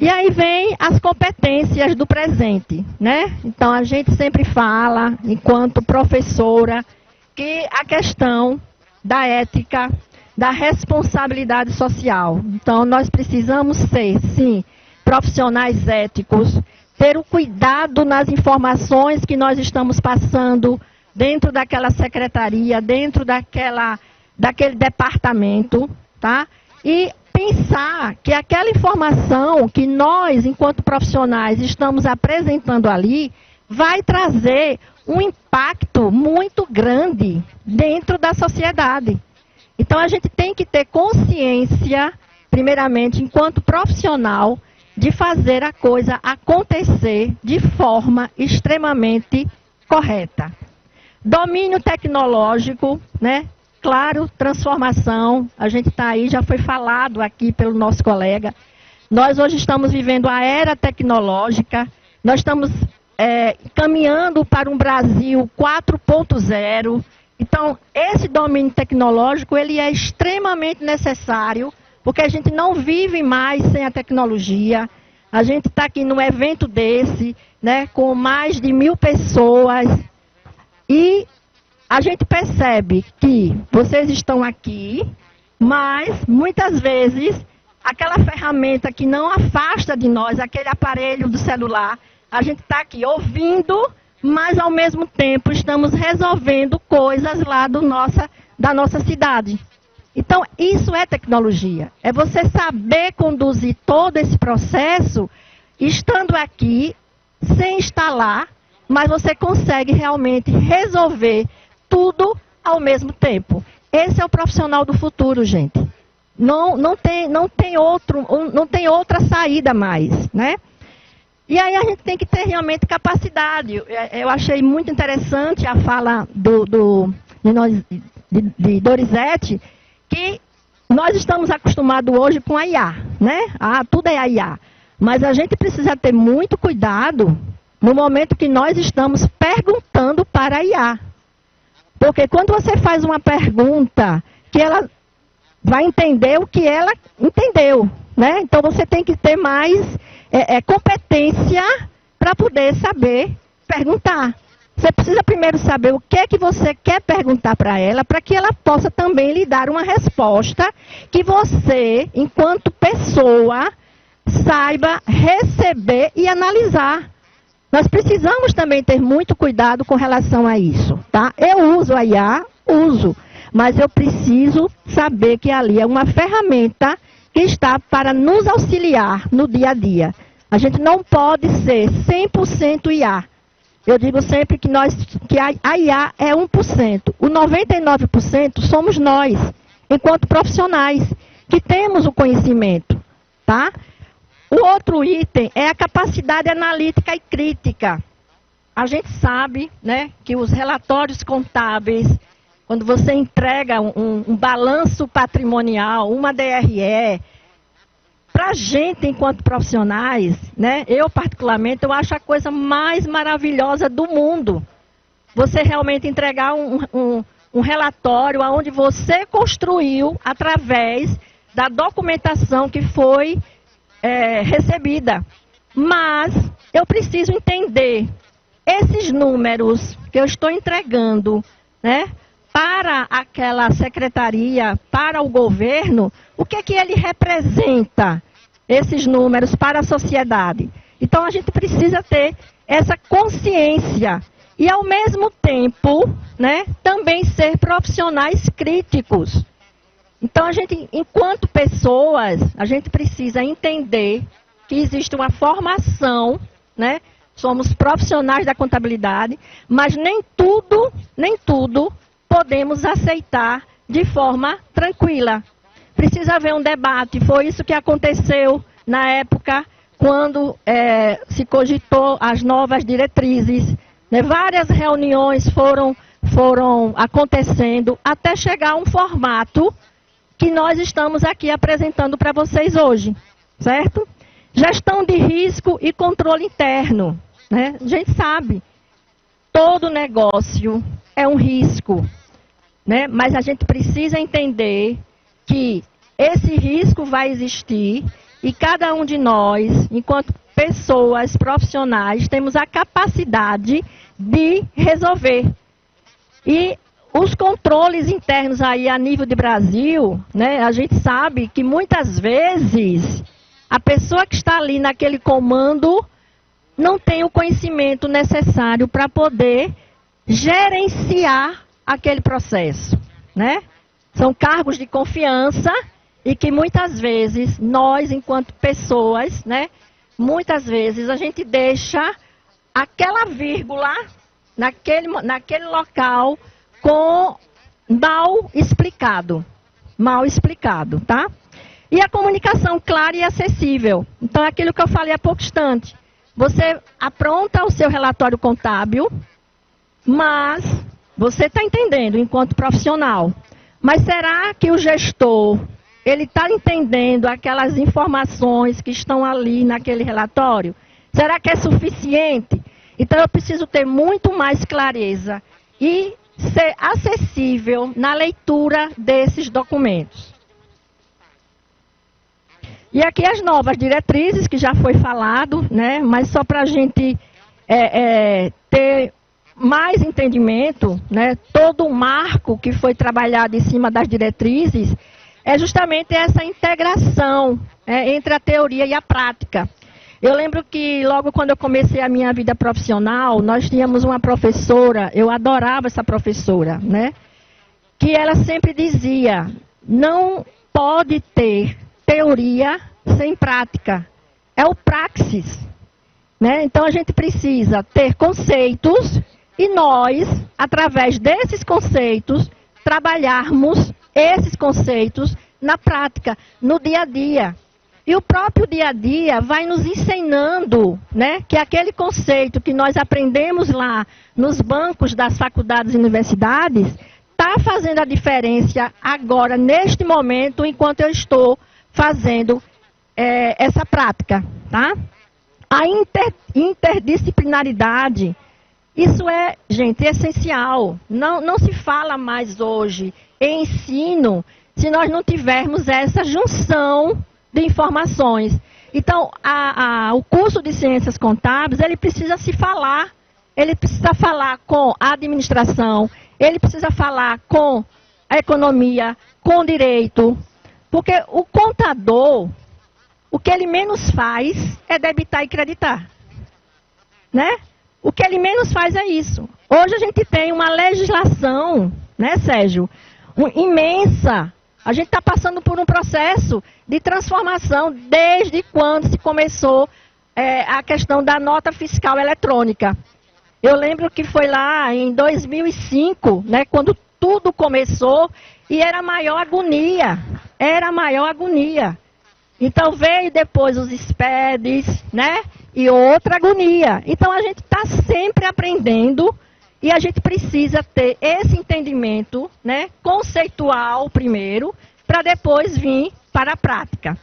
E aí vem as competências do presente, né? Então, a gente sempre fala, enquanto professora, que a questão da ética, da responsabilidade social. Então, nós precisamos ser, sim, profissionais éticos, ter o cuidado nas informações que nós estamos passando dentro daquela secretaria, dentro daquele departamento, tá? E pensar que aquela informação que nós, enquanto profissionais, estamos apresentando ali, vai trazer um impacto muito grande dentro da sociedade. Então, a gente tem que ter consciência, primeiramente, enquanto profissional, de fazer a coisa acontecer de forma extremamente correta. Domínio tecnológico, né? Claro, transformação, a gente está aí, já foi falado aqui pelo nosso colega. Nós hoje estamos vivendo a era tecnológica, Nós estamos caminhando para um Brasil 4.0. Então, esse domínio tecnológico, ele é extremamente necessário, porque a gente não vive mais sem a tecnologia. A gente está aqui num evento desse, né, com mais de 1000 pessoas, e a gente percebe que vocês estão aqui, mas muitas vezes aquela ferramenta que não afasta de nós, aquele aparelho do celular, a gente está aqui ouvindo, mas ao mesmo tempo estamos resolvendo coisas lá da nossa cidade. Então, isso é tecnologia. É você saber conduzir todo esse processo, estando aqui, sem estar lá, mas você consegue realmente resolver tudo ao mesmo tempo. Esse é o profissional do futuro, gente. Não tem outra saída mais, né? E aí a gente tem que ter realmente capacidade. Eu achei muito interessante a fala de Dorizete, que nós estamos acostumados hoje com a IA, né? Tudo é a IA. Mas a gente precisa ter muito cuidado no momento que nós estamos perguntando para a IA. Porque quando você faz uma pergunta, que ela vai entender o que ela entendeu, né? Então você tem que ter mais competência para poder saber perguntar. Você precisa primeiro saber o que é que você quer perguntar para ela, para que ela possa também lhe dar uma resposta que você, enquanto pessoa, saiba receber e analisar. Nós precisamos também ter muito cuidado com relação a isso, tá? Eu uso a IA, mas eu preciso saber que ali é uma ferramenta que está para nos auxiliar no dia a dia. A gente não pode ser 100% IA. Eu digo sempre que a IA é 1%. O 99% somos nós, enquanto profissionais, que temos o conhecimento, tá? O outro item é a capacidade analítica e crítica. A gente sabe, né, que os relatórios contábeis, quando você entrega um balanço patrimonial, uma DRE, para a gente, enquanto profissionais, né, eu particularmente, eu acho a coisa mais maravilhosa do mundo. Você realmente entregar um relatório onde você construiu através da documentação que foi recebida. Mas eu preciso entender esses números que eu estou entregando, né, para aquela secretaria, para o governo, o que é que ele representa, esses números, para a sociedade. Então, a gente precisa ter essa consciência e, ao mesmo tempo, né, também ser profissionais críticos. Então, a gente, enquanto pessoas, a gente precisa entender que existe uma formação, né? Somos profissionais da contabilidade, mas nem tudo podemos aceitar de forma tranquila. Precisa haver um debate. Foi isso que aconteceu na época quando se cogitou as novas diretrizes, né? Várias reuniões foram acontecendo até chegar a um formato que nós estamos aqui apresentando para vocês hoje, certo? Gestão de risco e controle interno, né? A gente sabe, todo negócio é um risco, né? Mas a gente precisa entender que esse risco vai existir e cada um de nós, enquanto pessoas profissionais, temos a capacidade de resolver. E os controles internos aí a nível de Brasil, né, a gente sabe que muitas vezes a pessoa que está ali naquele comando não tem o conhecimento necessário para poder gerenciar aquele processo, né? São cargos de confiança e que muitas vezes nós, enquanto pessoas, né, muitas vezes a gente deixa aquela vírgula naquele local com mal explicado, tá? E a comunicação clara e acessível. Então, aquilo que eu falei há pouco instante. Você apronta o seu relatório contábil, mas você está entendendo enquanto profissional. Mas será que o gestor, ele está entendendo aquelas informações que estão ali naquele relatório? Será que é suficiente? Então eu preciso ter muito mais clareza e ser acessível na leitura desses documentos. E aqui as novas diretrizes, que já foi falado, né? Mas só para a gente ter mais entendimento, né? Todo o marco que foi trabalhado em cima das diretrizes é justamente essa integração entre a teoria e a prática. Eu lembro que logo quando eu comecei a minha vida profissional, nós tínhamos uma professora, eu adorava essa professora, né? Que ela sempre dizia, não pode ter teoria sem prática. É o praxis, né? Então a gente precisa ter conceitos e nós, através desses conceitos, trabalharmos esses conceitos na prática, no dia a dia. E o próprio dia a dia vai nos ensinando, né, que aquele conceito que nós aprendemos lá nos bancos das faculdades e universidades está fazendo a diferença agora, neste momento, enquanto eu estou fazendo essa prática. Tá? A interdisciplinaridade, isso é, gente, essencial. Não se fala mais hoje em ensino se nós não tivermos essa junção de informações. Então, o curso de Ciências Contábeis, ele precisa se falar, ele precisa falar com a administração, ele precisa falar com a economia, com o direito, porque o contador, o que ele menos faz é debitar e creditar, né? O que ele menos faz é isso. Hoje a gente tem uma legislação, né, Sérgio, imensa. A gente está passando por um processo de transformação desde quando se começou a questão da nota fiscal eletrônica. Eu lembro que foi lá em 2005, né, quando tudo começou, e era a maior agonia. Era a maior agonia. Então veio depois os SPEDs, né, e outra agonia. Então a gente está sempre aprendendo. E a gente precisa ter esse entendimento, né, conceitual primeiro, para depois vir para a prática.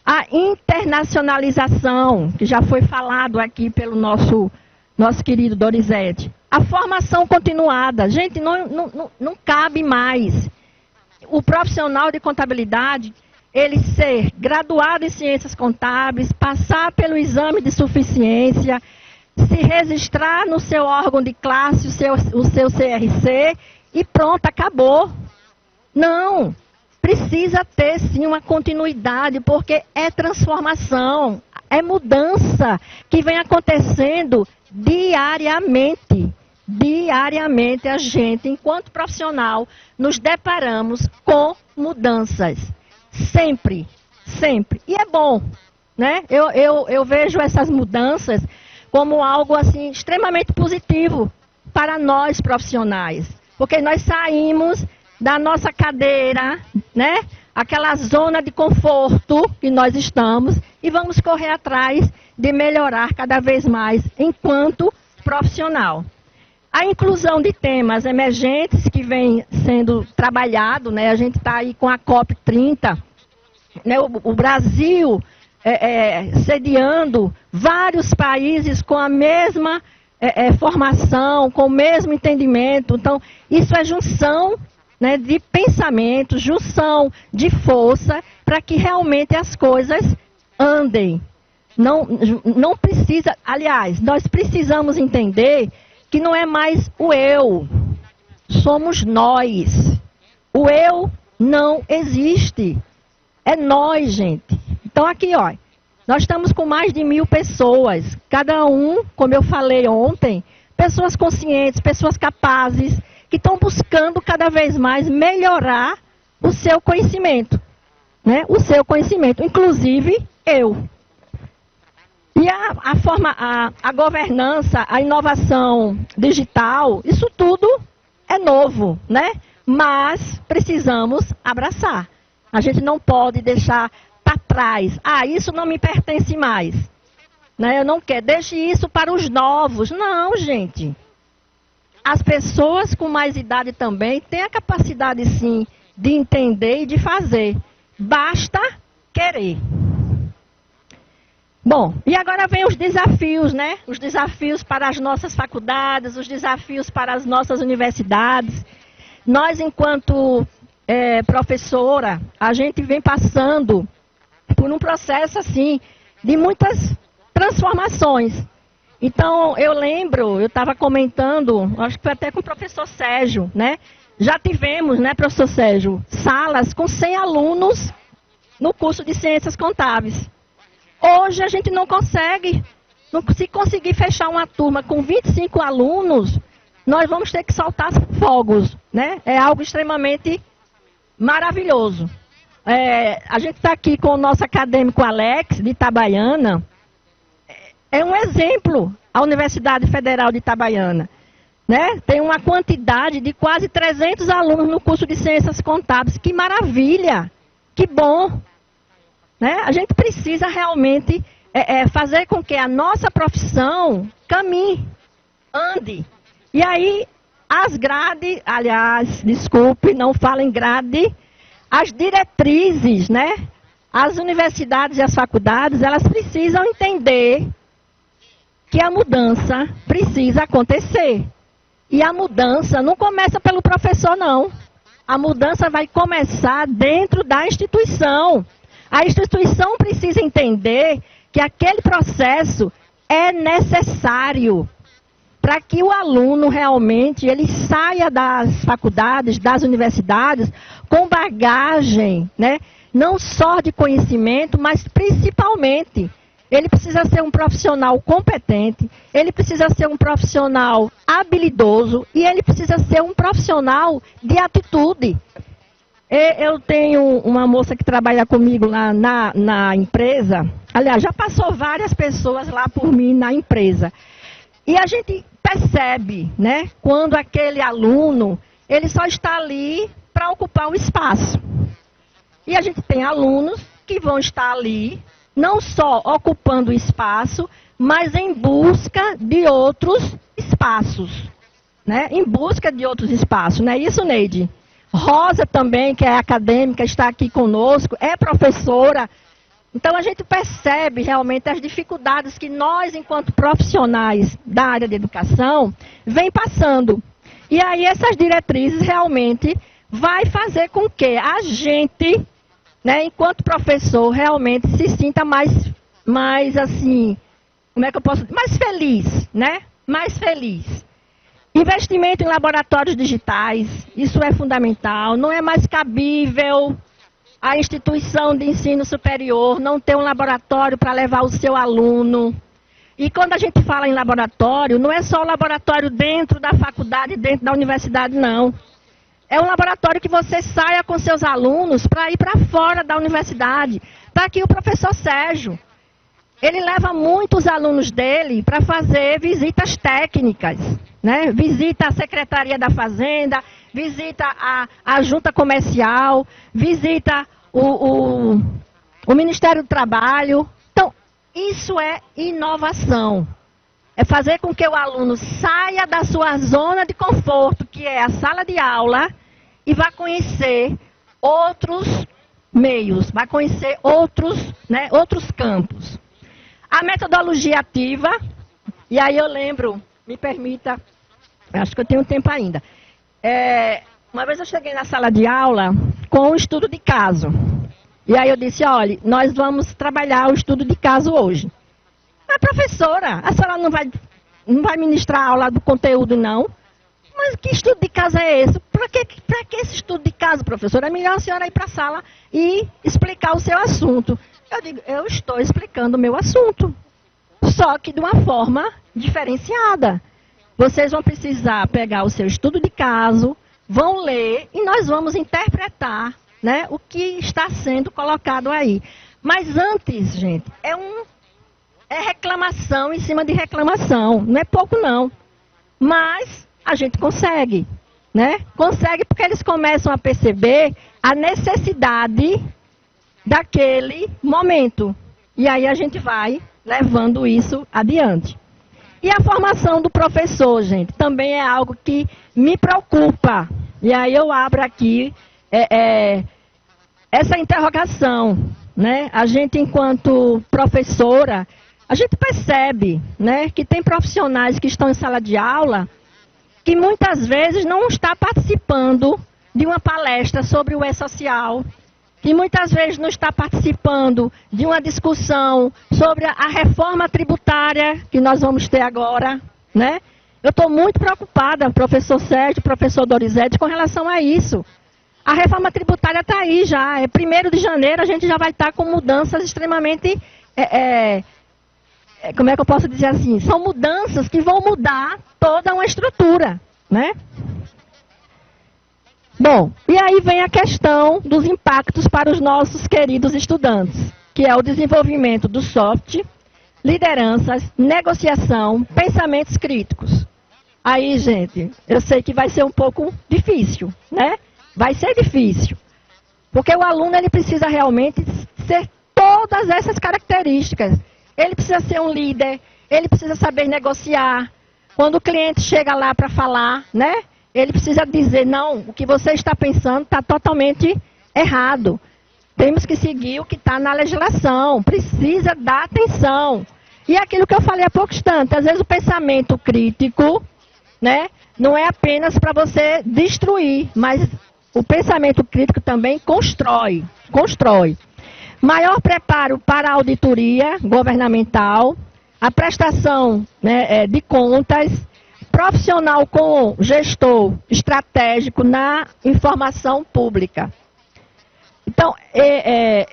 A internacionalização, que já foi falado aqui pelo nosso querido Donizete. A formação continuada. Gente, não cabe mais o profissional de contabilidade, ele ser graduado em ciências contábeis, passar pelo exame de suficiência, se registrar no seu órgão de classe, o seu CRC, e pronto, acabou. Não, precisa ter sim uma continuidade, porque é transformação, é mudança que vem acontecendo diariamente. Diariamente a gente, enquanto profissional, nos deparamos com mudanças. Sempre, sempre. E é bom, né? Eu vejo essas mudanças como algo assim extremamente positivo para nós profissionais, porque nós saímos da nossa cadeira, né, aquela zona de conforto que nós estamos, e vamos correr atrás de melhorar cada vez mais enquanto profissional. A inclusão de temas emergentes que vem sendo trabalhado, né, a gente está aí com a COP30, né, o Brasil sediando vários países com a mesma formação, com o mesmo entendimento. Então, isso é junção, né, de pensamento, junção de força, para que realmente as coisas andem. Não precisa, aliás, nós precisamos entender que não é mais o eu, somos nós. O eu não existe, é nós, gente. Então aqui, ó, nós estamos com mais de 1000 pessoas, cada um, como eu falei ontem, pessoas conscientes, pessoas capazes, que estão buscando cada vez mais melhorar o seu conhecimento, né? O seu conhecimento, inclusive eu. E a governança, a inovação digital, isso tudo é novo, né? Mas precisamos abraçar. A gente não pode deixar para trás. Ah, isso não me pertence mais. Né? Eu não quero. Deixe isso para os novos. Não, gente. As pessoas com mais idade também têm a capacidade, sim, de entender e de fazer. Basta querer. Bom, e agora vem os desafios, né? Os desafios para as nossas faculdades, os desafios para as nossas universidades. Nós, enquanto professora, a gente vem passando por um processo, assim, de muitas transformações. Então, eu lembro, eu estava comentando, acho que foi até com o professor Sérgio, né? Já tivemos, né, professor Sérgio, salas com 100 alunos no curso de Ciências Contábeis. Hoje a gente não consegue, se conseguir fechar uma turma com 25 alunos, nós vamos ter que soltar fogos, né? É algo extremamente maravilhoso. A gente está aqui com o nosso acadêmico Alex, de Itabaiana. É um exemplo, a Universidade Federal de Itabaiana, né? Tem uma quantidade de quase 300 alunos no curso de Ciências Contábeis. Que maravilha, que bom! Né? A gente precisa realmente fazer com que a nossa profissão caminhe, ande. E aí, as grades, aliás, desculpe, não falem grade, as diretrizes, né? As universidades e as faculdades, elas precisam entender que a mudança precisa acontecer. E a mudança não começa pelo professor, não. A mudança vai começar dentro da instituição. A instituição precisa entender que aquele processo é necessário para que o aluno realmente ele saia das faculdades, das universidades, com bagagem, né? Não só de conhecimento, mas principalmente, ele precisa ser um profissional competente, ele precisa ser um profissional habilidoso e ele precisa ser um profissional de atitude. Eu tenho uma moça que trabalha comigo lá na empresa, aliás, já passou várias pessoas lá por mim na empresa. E a gente percebe, né, quando aquele aluno, ele só está ali para ocupar o espaço. E a gente tem alunos que vão estar ali, não só ocupando o espaço, mas em busca de outros espaços, né? Em busca de outros espaços, não é isso, Neide? Rosa também, que é acadêmica, está aqui conosco, é professora. Então a gente percebe realmente as dificuldades que nós, enquanto profissionais da área de educação, vem passando. E aí essas diretrizes realmente vai fazer com que a gente, né, enquanto professor, realmente se sinta mais assim, como é que eu posso dizer? Mais feliz, né? Mais feliz. Investimento em laboratórios digitais, isso é fundamental. Não é mais cabível a instituição de ensino superior não ter um laboratório para levar o seu aluno. E quando a gente fala em laboratório, não é só o laboratório dentro da faculdade, dentro da universidade, não. É um laboratório que você saia com seus alunos para ir para fora da universidade. Está aqui o professor Sérgio. Ele leva muitos alunos dele para fazer visitas técnicas, né? Visita a Secretaria da Fazenda, visita a Junta Comercial, visita o Ministério do Trabalho. Então, isso é inovação. É fazer com que o aluno saia da sua zona de conforto, que é a sala de aula, e vá conhecer outros meios, vai conhecer outros campos. A metodologia ativa, e aí eu lembro, me permita, acho que eu tenho tempo ainda. Uma vez eu cheguei na sala de aula com um estudo de caso. E aí eu disse, olha, nós vamos trabalhar o estudo de caso hoje. Mas professora, a senhora não vai ministrar a aula do conteúdo, não? Mas que estudo de caso é esse? Para que esse estudo de caso, professora? É melhor a senhora ir para a sala e explicar o seu assunto. Eu digo, eu estou explicando o meu assunto, só que de uma forma diferenciada. Vocês vão precisar pegar o seu estudo de caso, vão ler e nós vamos interpretar, né, o que está sendo colocado aí. Mas antes, gente, é reclamação em cima de reclamação. Não é pouco, não. Mas a gente consegue, né? Consegue porque eles começam a perceber a necessidade daquele momento. E aí a gente vai levando isso adiante. E a formação do professor, gente, também é algo que me preocupa. E aí eu abro aqui essa interrogação. né, a gente enquanto professora, a gente percebe, né, que tem profissionais que estão em sala de aula que muitas vezes não está participando de uma palestra sobre o E-Social, que muitas vezes não está participando de uma discussão sobre a reforma tributária que nós vamos ter agora, né? Eu estou muito preocupada, professor Sérgio, professor Donizete, com relação a isso. A reforma tributária está aí já, 1º de janeiro a gente já vai estar com mudanças extremamente, como é que eu posso dizer assim, são mudanças que vão mudar toda uma estrutura, né? Bom, e aí vem a questão dos impactos para os nossos queridos estudantes, que é o desenvolvimento do soft, lideranças, negociação, pensamentos críticos. Aí, gente, eu sei que vai ser um pouco difícil, né? Vai ser difícil, porque o aluno ele precisa realmente ser todas essas características. Ele precisa ser um líder, ele precisa saber negociar. Quando o cliente chega lá para falar, né? Ele precisa dizer, não, o que você está pensando está totalmente errado. Temos que seguir o que está na legislação, precisa dar atenção. E aquilo que eu falei há pouco instante, às vezes o pensamento crítico, né, não é apenas para você destruir, mas o pensamento crítico também constrói. Maior preparo para a auditoria governamental, a prestação, né, de contas, profissional com gestor estratégico na informação pública. Então,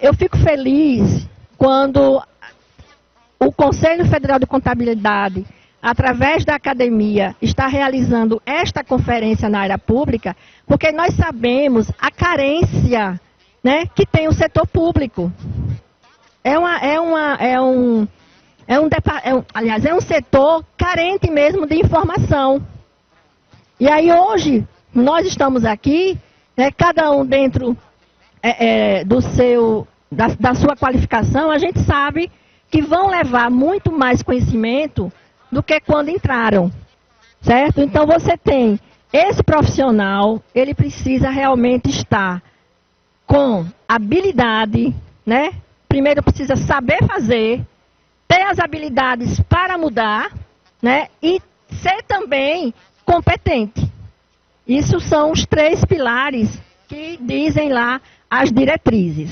eu fico feliz quando o Conselho Federal de Contabilidade, através da academia, está realizando esta conferência na área pública, porque nós sabemos a carência, né, que tem o setor público. Aliás, é um setor carente mesmo de informação. E aí hoje, nós estamos aqui, né, cada um dentro da sua qualificação, a gente sabe que vão levar muito mais conhecimento do que quando entraram, certo? Então você tem esse profissional, ele precisa realmente estar com habilidade, né? Primeiro precisa saber fazer, ter as habilidades para mudar, né? E ser também competente. Isso são os 3 pilares que dizem lá as diretrizes.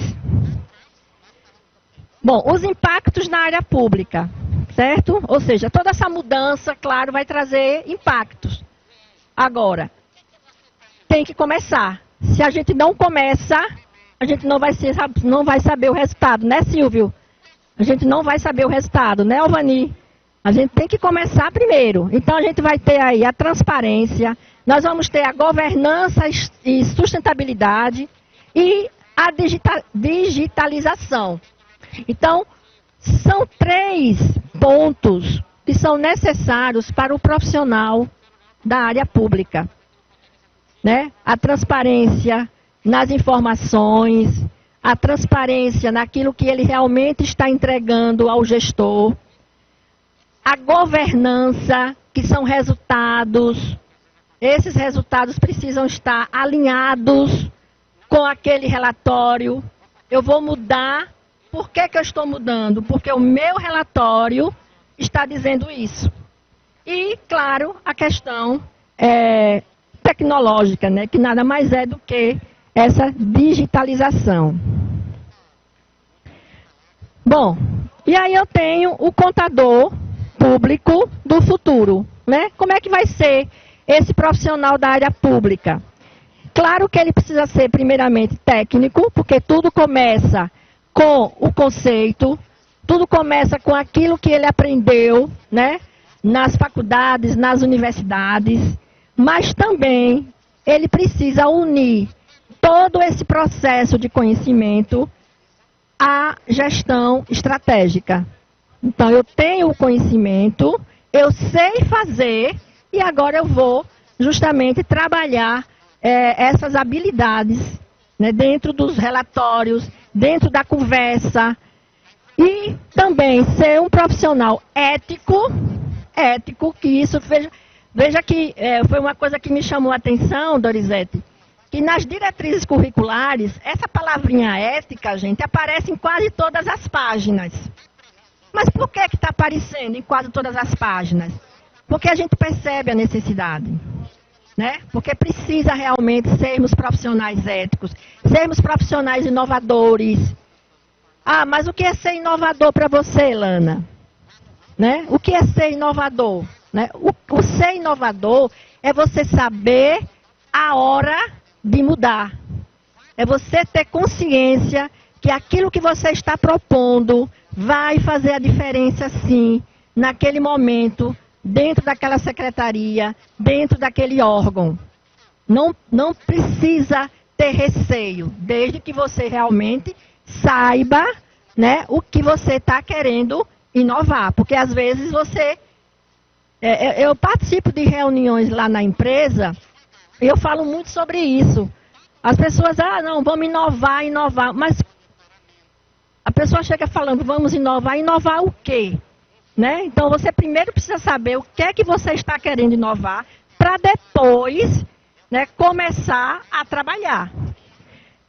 Bom, os impactos na área pública, certo? Ou seja, toda essa mudança, claro, vai trazer impactos. Agora, tem que começar. Se a gente não começa, a gente não vai saber o resultado, né, Silvio? A gente não vai saber o resultado, né, Alvani? A gente tem que começar primeiro. Então, a gente vai ter aí a transparência, nós vamos ter a governança e sustentabilidade e a digitalização. Então, são 3 pontos que são necessários para o profissional da área pública, né? A transparência nas informações, a transparência naquilo que ele realmente está entregando ao gestor, a governança, que são resultados. Esses resultados precisam estar alinhados com aquele relatório. Eu vou mudar. Por que eu estou mudando? Porque o meu relatório está dizendo isso. E, claro, a questão tecnológica, né, que nada mais é do que essa digitalização. Bom, e aí eu tenho o contador público do futuro, né? Como é que vai ser esse profissional da área pública? Claro que ele precisa ser primeiramente técnico, porque tudo começa com o conceito, tudo começa com aquilo que ele aprendeu, né, nas faculdades, nas universidades, mas também ele precisa unir todo esse processo de conhecimento à gestão estratégica. Então, eu tenho o conhecimento, eu sei fazer, e agora eu vou justamente trabalhar essas habilidades, né, dentro dos relatórios, dentro da conversa, e também ser um profissional ético, que isso, veja que foi uma coisa que me chamou a atenção, Dorizete, que nas diretrizes curriculares, essa palavrinha ética, gente, aparece em quase todas as páginas. Mas por que está aparecendo em quase todas as páginas? Porque a gente percebe a necessidade, né? Porque precisa realmente sermos profissionais éticos, sermos profissionais inovadores. Ah, mas o que é ser inovador para você, Lana? Né? O que é ser inovador? Né? O ser inovador é você saber a hora de mudar. É você ter consciência que aquilo que você está propondo vai fazer a diferença, sim, naquele momento, dentro daquela secretaria, dentro daquele órgão. Não precisa ter receio, desde que você realmente saiba, né, o que você está querendo inovar. Porque às vezes eu participo de reuniões lá na empresa e eu falo muito sobre isso. As pessoas, não, vamos inovar, mas a pessoa chega falando, vamos inovar o quê? Né? Então você primeiro precisa saber o que é que você está querendo inovar, para depois, né, começar a trabalhar.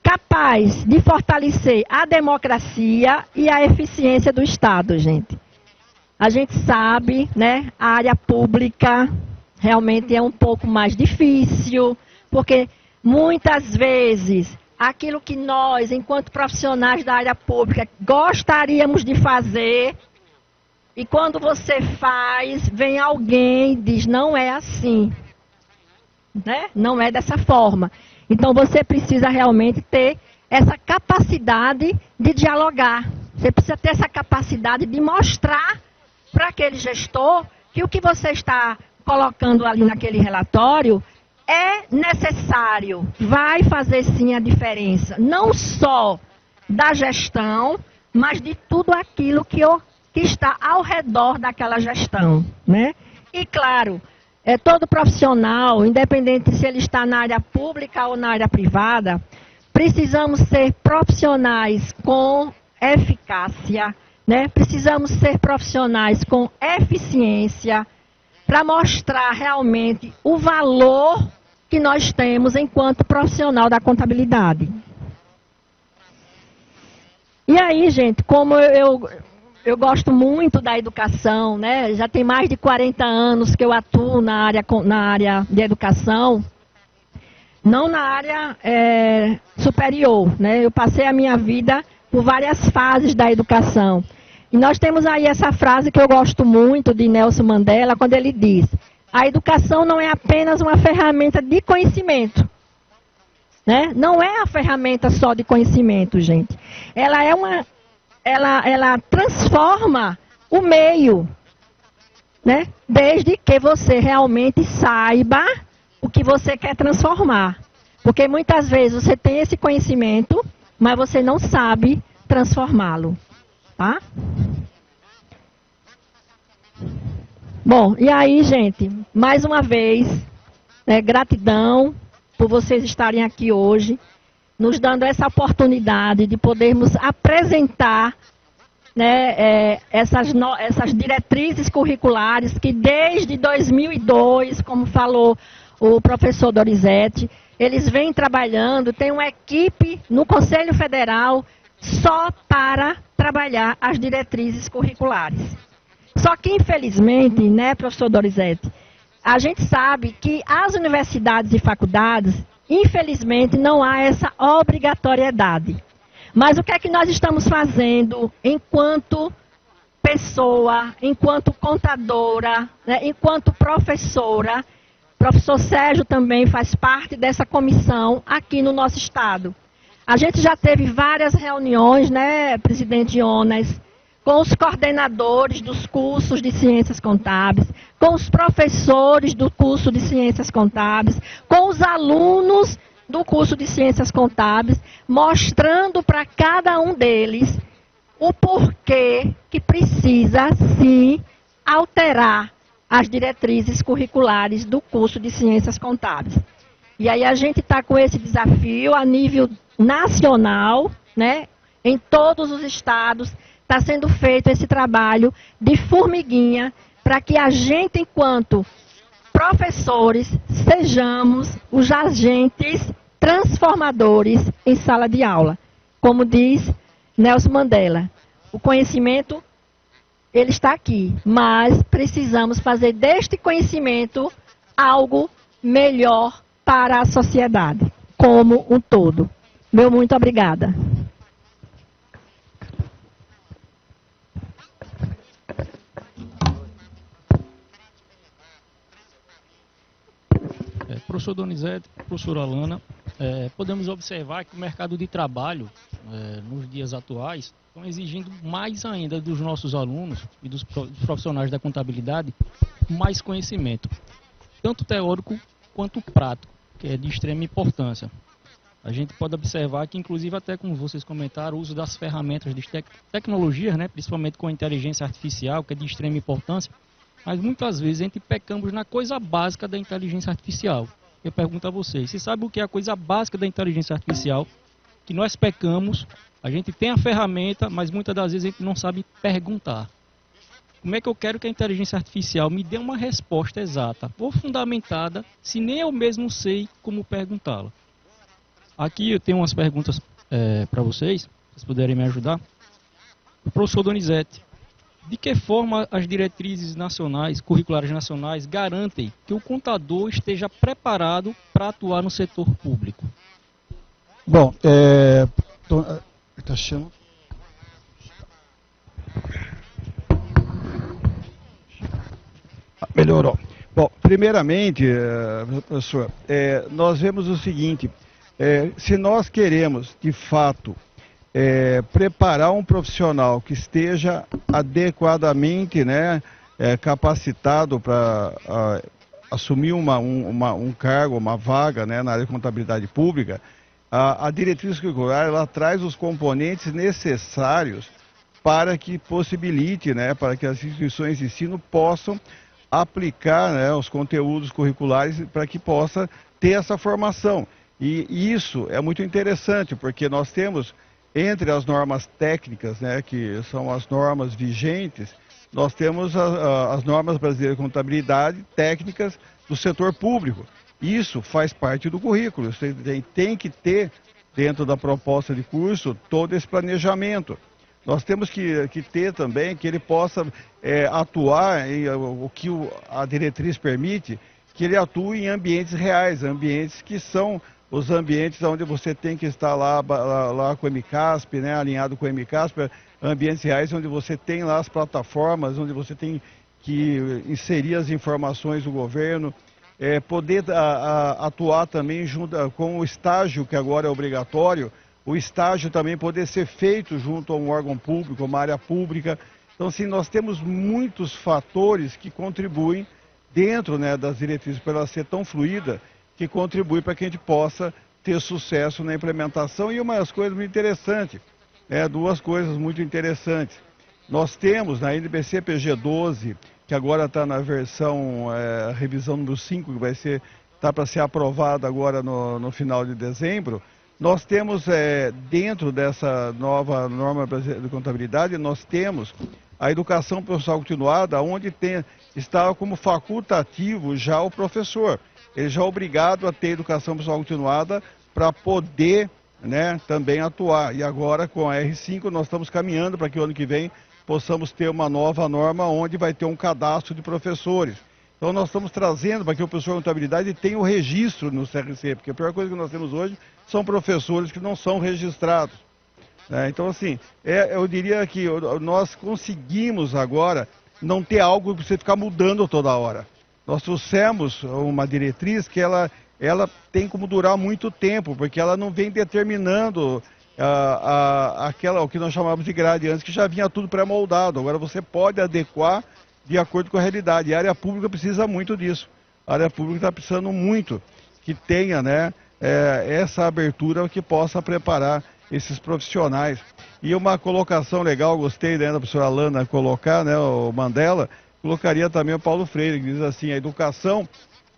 Capaz de fortalecer a democracia e a eficiência do Estado, gente. A gente sabe, né, a área pública realmente é um pouco mais difícil, porque muitas vezes aquilo que nós, enquanto profissionais da área pública, gostaríamos de fazer, e quando você faz, vem alguém e diz, não é assim, né? Não é dessa forma. Então você precisa realmente ter essa capacidade de dialogar. Você precisa ter essa capacidade de mostrar para aquele gestor que o que você está colocando ali naquele relatório é necessário, vai fazer sim a diferença, não só da gestão, mas de tudo aquilo que está ao redor daquela gestão, né? E claro, todo profissional, independente se ele está na área pública ou na área privada, precisamos ser profissionais com eficácia, né? Precisamos ser profissionais com eficiência, para mostrar realmente o valor que nós temos enquanto profissional da contabilidade. E aí, gente, como eu gosto muito da educação, né? Já tem mais de 40 anos que eu atuo na área de educação, não na área superior, né? Eu passei a minha vida por várias fases da educação. E nós temos aí essa frase que eu gosto muito de Nelson Mandela, quando ele diz, a educação não é apenas uma ferramenta de conhecimento, né? Não é a ferramenta só de conhecimento, gente. Ela transforma o meio, né? Desde que você realmente saiba o que você quer transformar. Porque muitas vezes você tem esse conhecimento, mas você não sabe transformá-lo. Tá? Bom, e aí, gente, mais uma vez, gratidão por vocês estarem aqui hoje, nos dando essa oportunidade de podermos apresentar, né, essas diretrizes curriculares que desde 2002, como falou o professor Donizete, eles vêm trabalhando, tem uma equipe no Conselho Federal só para trabalhar as diretrizes curriculares. Só que, infelizmente, né, professor Donizete, a gente sabe que as universidades e faculdades, infelizmente, não há essa obrigatoriedade. Mas o que é que nós estamos fazendo enquanto pessoa, enquanto contadora, né, enquanto professora? O professor Sérgio também faz parte dessa comissão aqui no nosso estado. A gente já teve várias reuniões, né, presidente Jonas, com os coordenadores dos cursos de ciências contábeis, com os professores do curso de ciências contábeis, com os alunos do curso de ciências contábeis, mostrando para cada um deles o porquê que precisa, sim, alterar as diretrizes curriculares do curso de ciências contábeis. E aí a gente está com esse desafio a nível nacional, né? Em todos os estados está sendo feito esse trabalho de formiguinha para que a gente, enquanto professores, sejamos os agentes transformadores em sala de aula. Como diz Nelson Mandela, o conhecimento, ele está aqui, mas precisamos fazer deste conhecimento algo melhor para a sociedade, como um todo. Meu muito obrigada. Professor Donizete, professora Alana, podemos observar que o mercado de trabalho, nos dias atuais, estão exigindo mais ainda dos nossos alunos e dos profissionais da contabilidade mais conhecimento, tanto teórico quanto prático, que é de extrema importância. A gente pode observar que, inclusive, até como vocês comentaram, o uso das ferramentas de tecnologias, né, principalmente com a inteligência artificial, que é de extrema importância, mas muitas vezes a gente pecamos na coisa básica da inteligência artificial. Eu pergunto a vocês, sabe o que é a coisa básica da inteligência artificial? Que nós pecamos, a gente tem a ferramenta, mas muitas das vezes a gente não sabe perguntar. Como é que eu quero que a inteligência artificial me dê uma resposta exata ou fundamentada, se nem eu mesmo sei como perguntá-la? Aqui eu tenho umas perguntas para vocês, se vocês puderem me ajudar. Professor Donizete, de que forma as diretrizes nacionais, curriculares nacionais, garantem que o contador esteja preparado para atuar no setor público? Bom, tá achando? Melhorou. Bom, primeiramente, professor, nós vemos o seguinte, se nós queremos, de fato, preparar um profissional que esteja adequadamente, né, capacitado para assumir um cargo, uma vaga, né, na área de contabilidade pública, a diretriz curricular ela traz os componentes necessários para que possibilite, né, para que as instituições de ensino possam aplicar, né, os conteúdos curriculares para que possa ter essa formação. E isso é muito interessante, porque nós temos, entre as normas técnicas, né, que são as normas vigentes, nós temos as normas brasileiras de contabilidade técnicas do setor público. Isso faz parte do currículo, você tem que ter, dentro da proposta de curso, todo esse planejamento. Nós temos que ter também que ele possa atuar em o que a diretriz permite, que ele atue em ambientes reais, ambientes que são os ambientes onde você tem que estar lá com o MCASP, né, alinhado com o MCASP, ambientes reais onde você tem lá as plataformas, onde você tem que inserir as informações do governo, poder atuar também junto com o estágio, que agora é obrigatório, o estágio também poder ser feito junto a um órgão público, uma área pública. Então, sim, nós temos muitos fatores que contribuem dentro, né, das diretrizes, para ela ser tão fluida, que contribui para que a gente possa ter sucesso na implementação. E uma das coisas muito interessantes, duas coisas muito interessantes. Nós temos na NBC PG 12, que agora está na versão, revisão número 5, que está para ser aprovada agora no final de dezembro. Nós temos, dentro dessa nova norma brasileira de contabilidade, nós temos a educação profissional continuada, onde está como facultativo já o professor. Ele já é obrigado a ter educação profissional continuada para poder, né, também atuar. E agora, com a R5, nós estamos caminhando para que o ano que vem possamos ter uma nova norma onde vai ter um cadastro de professores. Então, nós estamos trazendo para que o professor de contabilidade tenha o registro no CRC, porque a pior coisa que nós temos hoje são professores que não são registrados. Então, assim, eu diria que nós conseguimos agora não ter algo para você ficar mudando toda hora. Nós trouxemos uma diretriz que ela tem como durar muito tempo, porque ela não vem determinando o que nós chamávamos de grade antes, que já vinha tudo pré-moldado. Agora você pode adequar de acordo com a realidade. E a área pública precisa muito disso. A área pública está precisando muito que tenha, né, essa abertura que possa preparar esses profissionais. E uma colocação legal, gostei, né, da professora Alana colocar, né, o Mandela, colocaria também o Paulo Freire, que diz assim, a educação,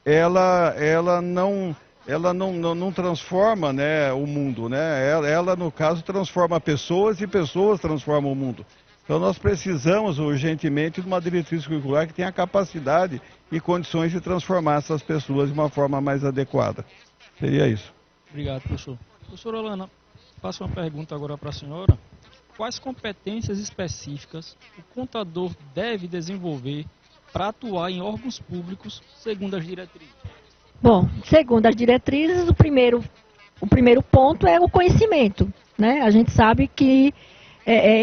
ela não transforma, né, o mundo, né? Ela, no caso, transforma pessoas e pessoas transformam o mundo. Então nós precisamos urgentemente de uma diretriz curricular que tenha a capacidade e condições de transformar essas pessoas de uma forma mais adequada. Seria isso. Obrigado, professor. Professora Alana, faço uma pergunta agora para a senhora. Quais competências específicas o contador deve desenvolver para atuar em órgãos públicos segundo as diretrizes? Bom, segundo as diretrizes, o primeiro ponto é o conhecimento, né? A gente sabe que,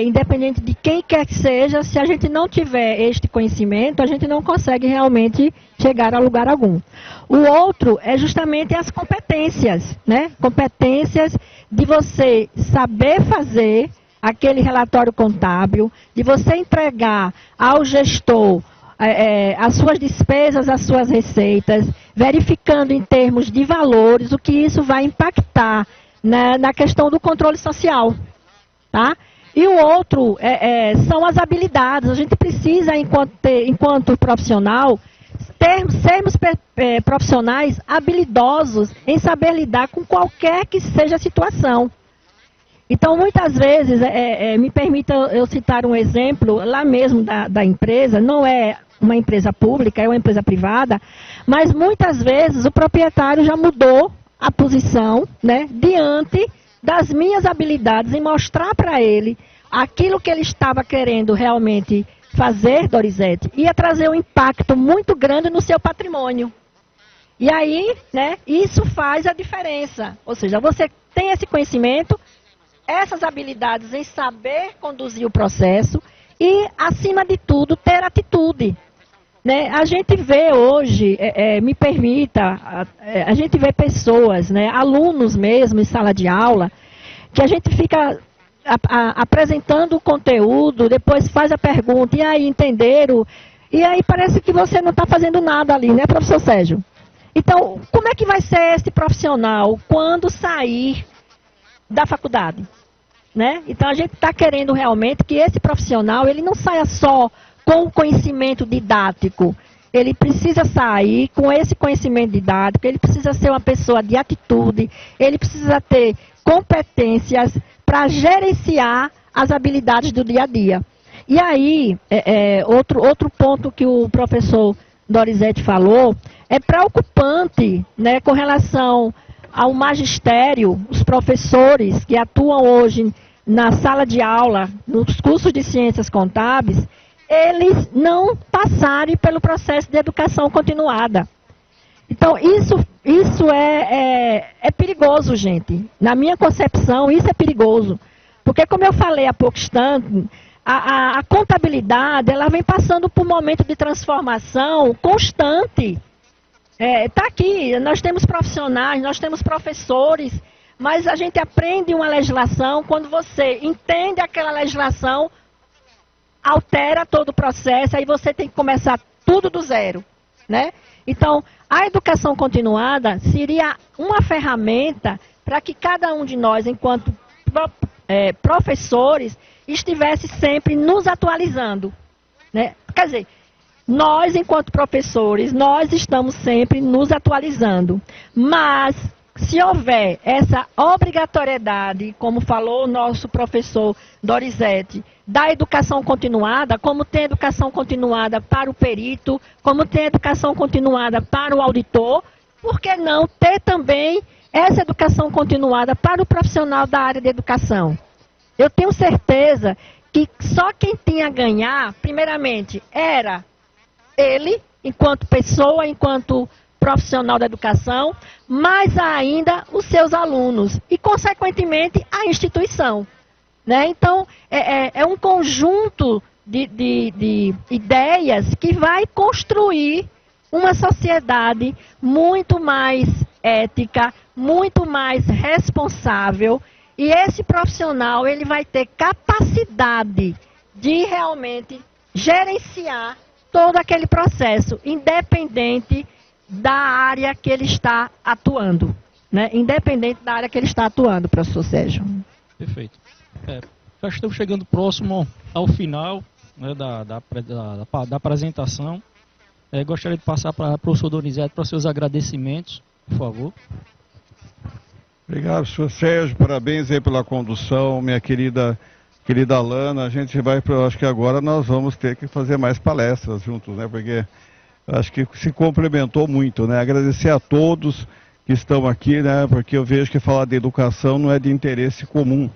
independente de quem quer que seja, se a gente não tiver este conhecimento, a gente não consegue realmente chegar a lugar algum. O outro é justamente as competências, né? Competências de você saber fazer aquele relatório contábil, de você entregar ao gestor as suas despesas, as suas receitas, verificando em termos de valores o que isso vai impactar na questão do controle social, tá? E o outro são as habilidades. A gente precisa, enquanto profissional, sermos profissionais habilidosos em saber lidar com qualquer que seja a situação. Então, muitas vezes, me permita eu citar um exemplo, lá mesmo da empresa, não é uma empresa pública, é uma empresa privada, mas muitas vezes o proprietário já mudou a posição, né, diante das minhas habilidades em mostrar para ele aquilo que ele estava querendo realmente fazer, Dorizete, ia trazer um impacto muito grande no seu patrimônio. E aí, né, isso faz a diferença. Ou seja, você tem esse conhecimento, essas habilidades em saber conduzir o processo e, acima de tudo, ter atitude. Né? A gente vê hoje, me permita, a gente vê pessoas, né, alunos mesmo em sala de aula, que a gente fica apresentando o conteúdo, depois faz a pergunta, e aí, entenderam? E aí parece que você não está fazendo nada ali, né, professor Sérgio? Então, como é que vai ser esse profissional quando sair da faculdade? Né? Então, a gente está querendo realmente que esse profissional, ele não saia só com o conhecimento didático. Ele precisa sair com esse conhecimento didático, ele precisa ser uma pessoa de atitude, ele precisa ter competências para gerenciar as habilidades do dia a dia. E aí, outro ponto que o professor Dorizete falou, é preocupante, né, com relação ao magistério, os professores que atuam hoje na sala de aula, nos cursos de ciências contábeis, eles não passarem pelo processo de educação continuada. Então, isso é perigoso, gente. Na minha concepção, isso é perigoso. Porque, como eu falei há pouco instante, a contabilidade, ela vem passando por um momento de transformação constante. Está aqui, nós temos profissionais, nós temos professores, mas a gente aprende uma legislação, quando você entende aquela legislação, altera todo o processo, aí você tem que começar tudo do zero, né? Então, a educação continuada seria uma ferramenta para que cada um de nós, enquanto professores, estivesse sempre nos atualizando, né? Quer dizer, nós, enquanto professores, nós estamos sempre nos atualizando, mas se houver essa obrigatoriedade, como falou o nosso professor Dorizete, da educação continuada, como tem educação continuada para o perito, como tem educação continuada para o auditor, por que não ter também essa educação continuada para o profissional da área de educação? Eu tenho certeza que só quem tinha a ganhar, primeiramente, era ele, enquanto pessoa, enquanto profissional da educação, mas ainda os seus alunos e, consequentemente, a instituição. Né? Então, é um conjunto de ideias que vai construir uma sociedade muito mais ética, muito mais responsável, e esse profissional ele vai ter capacidade de realmente gerenciar todo aquele processo, independente da área que ele está atuando. Né? Independente da área que ele está atuando, professor Sérgio. Perfeito. Já estamos chegando próximo ao final, né, da apresentação. Gostaria de passar para o professor Donizete para os seus agradecimentos, por favor. Obrigado, senhor Sérgio. Parabéns aí pela condução, minha querida Alana. A gente vai, acho que agora nós vamos ter que fazer mais palestras juntos, né? Porque acho que se complementou muito, né? Agradecer a todos que estão aqui, né? Porque eu vejo que falar de educação não é de interesse comum,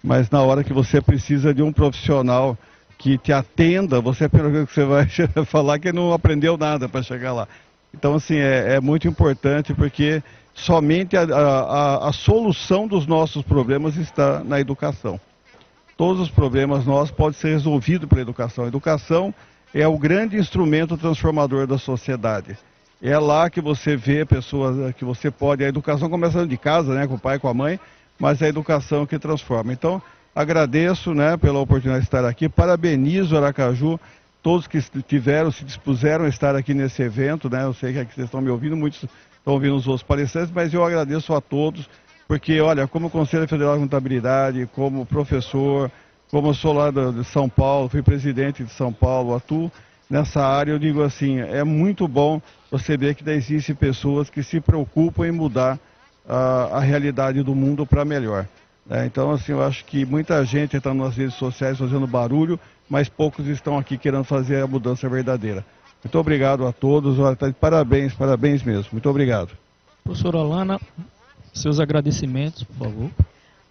mas na hora que você precisa de um profissional que te atenda, você é a primeira coisa que você vai falar que não aprendeu nada para chegar lá. Então, assim, é muito importante porque somente a solução dos nossos problemas está na educação. Todos os problemas nossos podem ser resolvidos pela educação. A educação é o grande instrumento transformador da sociedade. É lá que você vê pessoas, que você pode... A educação começa de casa, né, com o pai, com a mãe, mas é a educação que transforma. Então, agradeço, né, pela oportunidade de estar aqui, parabenizo Aracaju, todos que se dispuseram a estar aqui nesse evento, né, eu sei que aqui vocês estão me ouvindo, muitos estão ouvindo os outros palestrantes, mas eu agradeço a todos, porque, olha, como Conselho Federal de Contabilidade, como professor, como eu sou lá de São Paulo, fui presidente de São Paulo, atuo nessa área, eu digo assim, é muito bom você ver que existem pessoas que se preocupam em mudar a realidade do mundo para melhor. Então, assim, eu acho que muita gente está nas redes sociais fazendo barulho, mas poucos estão aqui querendo fazer a mudança verdadeira. Muito obrigado a todos, parabéns, parabéns mesmo. Muito obrigado. Professora Alana, seus agradecimentos, por favor.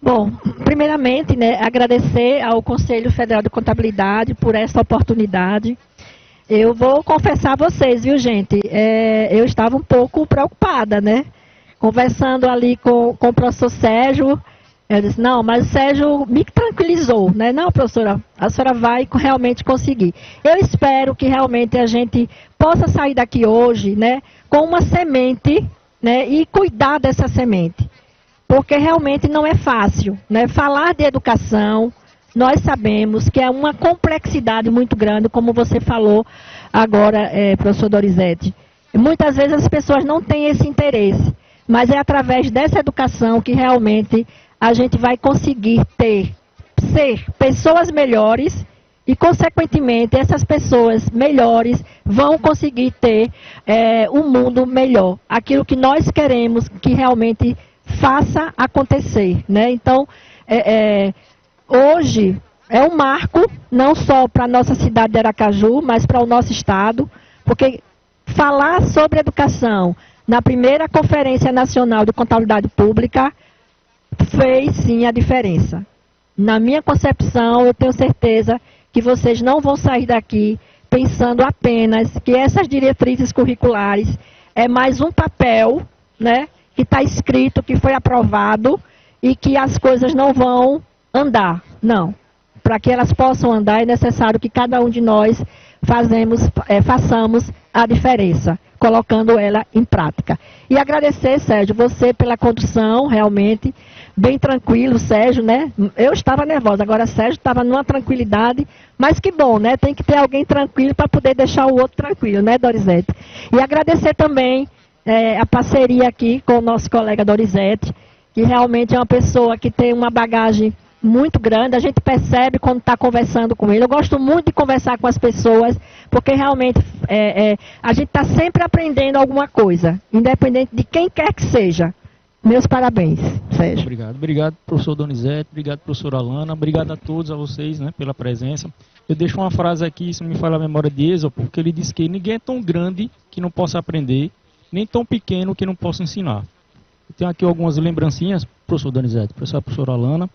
Bom, primeiramente, né, agradecer ao Conselho Federal de Contabilidade por essa oportunidade. Eu vou confessar a vocês, viu, gente? Eu estava um pouco preocupada, né? Conversando ali com o professor Sérgio, eu disse, não, mas o Sérgio me tranquilizou, né? Não, professora, a senhora vai realmente conseguir. Eu espero que realmente a gente possa sair daqui hoje, né, com uma semente, né, e cuidar dessa semente. Porque realmente não é fácil, né? Falar de educação, nós sabemos que é uma complexidade muito grande, como você falou agora, professor Donizete. Muitas vezes as pessoas não têm esse interesse, mas é através dessa educação que realmente a gente vai conseguir ser pessoas melhores e, consequentemente, essas pessoas melhores vão conseguir ter um mundo melhor. Aquilo que nós queremos que realmente faça acontecer, né? Então, hoje é um marco, não só para a nossa cidade de Aracaju, mas para o nosso estado, porque falar sobre educação na primeira Conferência Nacional de Contabilidade Pública fez sim a diferença. Na minha concepção, eu tenho certeza que vocês não vão sair daqui pensando apenas que essas diretrizes curriculares é mais um papel, né, que está escrito, que foi aprovado e que as coisas não vão andar. Não. Para que elas possam andar, é necessário que cada um de nós façamos a diferença, colocando ela em prática. E agradecer, Sérgio, você pela condução, realmente, bem tranquilo, Sérgio, né? Eu estava nervosa, agora Sérgio estava numa tranquilidade, mas que bom, né? Tem que ter alguém tranquilo para poder deixar o outro tranquilo, né, Donizete? E agradecer também a parceria aqui com o nosso colega Donizete, que realmente é uma pessoa que tem uma bagagem muito grande, a gente percebe quando está conversando com ele. Eu gosto muito de conversar com as pessoas, porque realmente a gente está sempre aprendendo alguma coisa, independente de quem quer que seja. Meus parabéns, Sérgio. Obrigado, professor Donizete, obrigado, professora Alana, obrigado a todos, a vocês, né, pela presença. Eu deixo uma frase aqui, se não me falha a memória de Êxodo, porque ele diz que ninguém é tão grande que não possa aprender, nem tão pequeno que não possa ensinar. Eu tenho aqui algumas lembrancinhas, professor Donizete, professora Alana.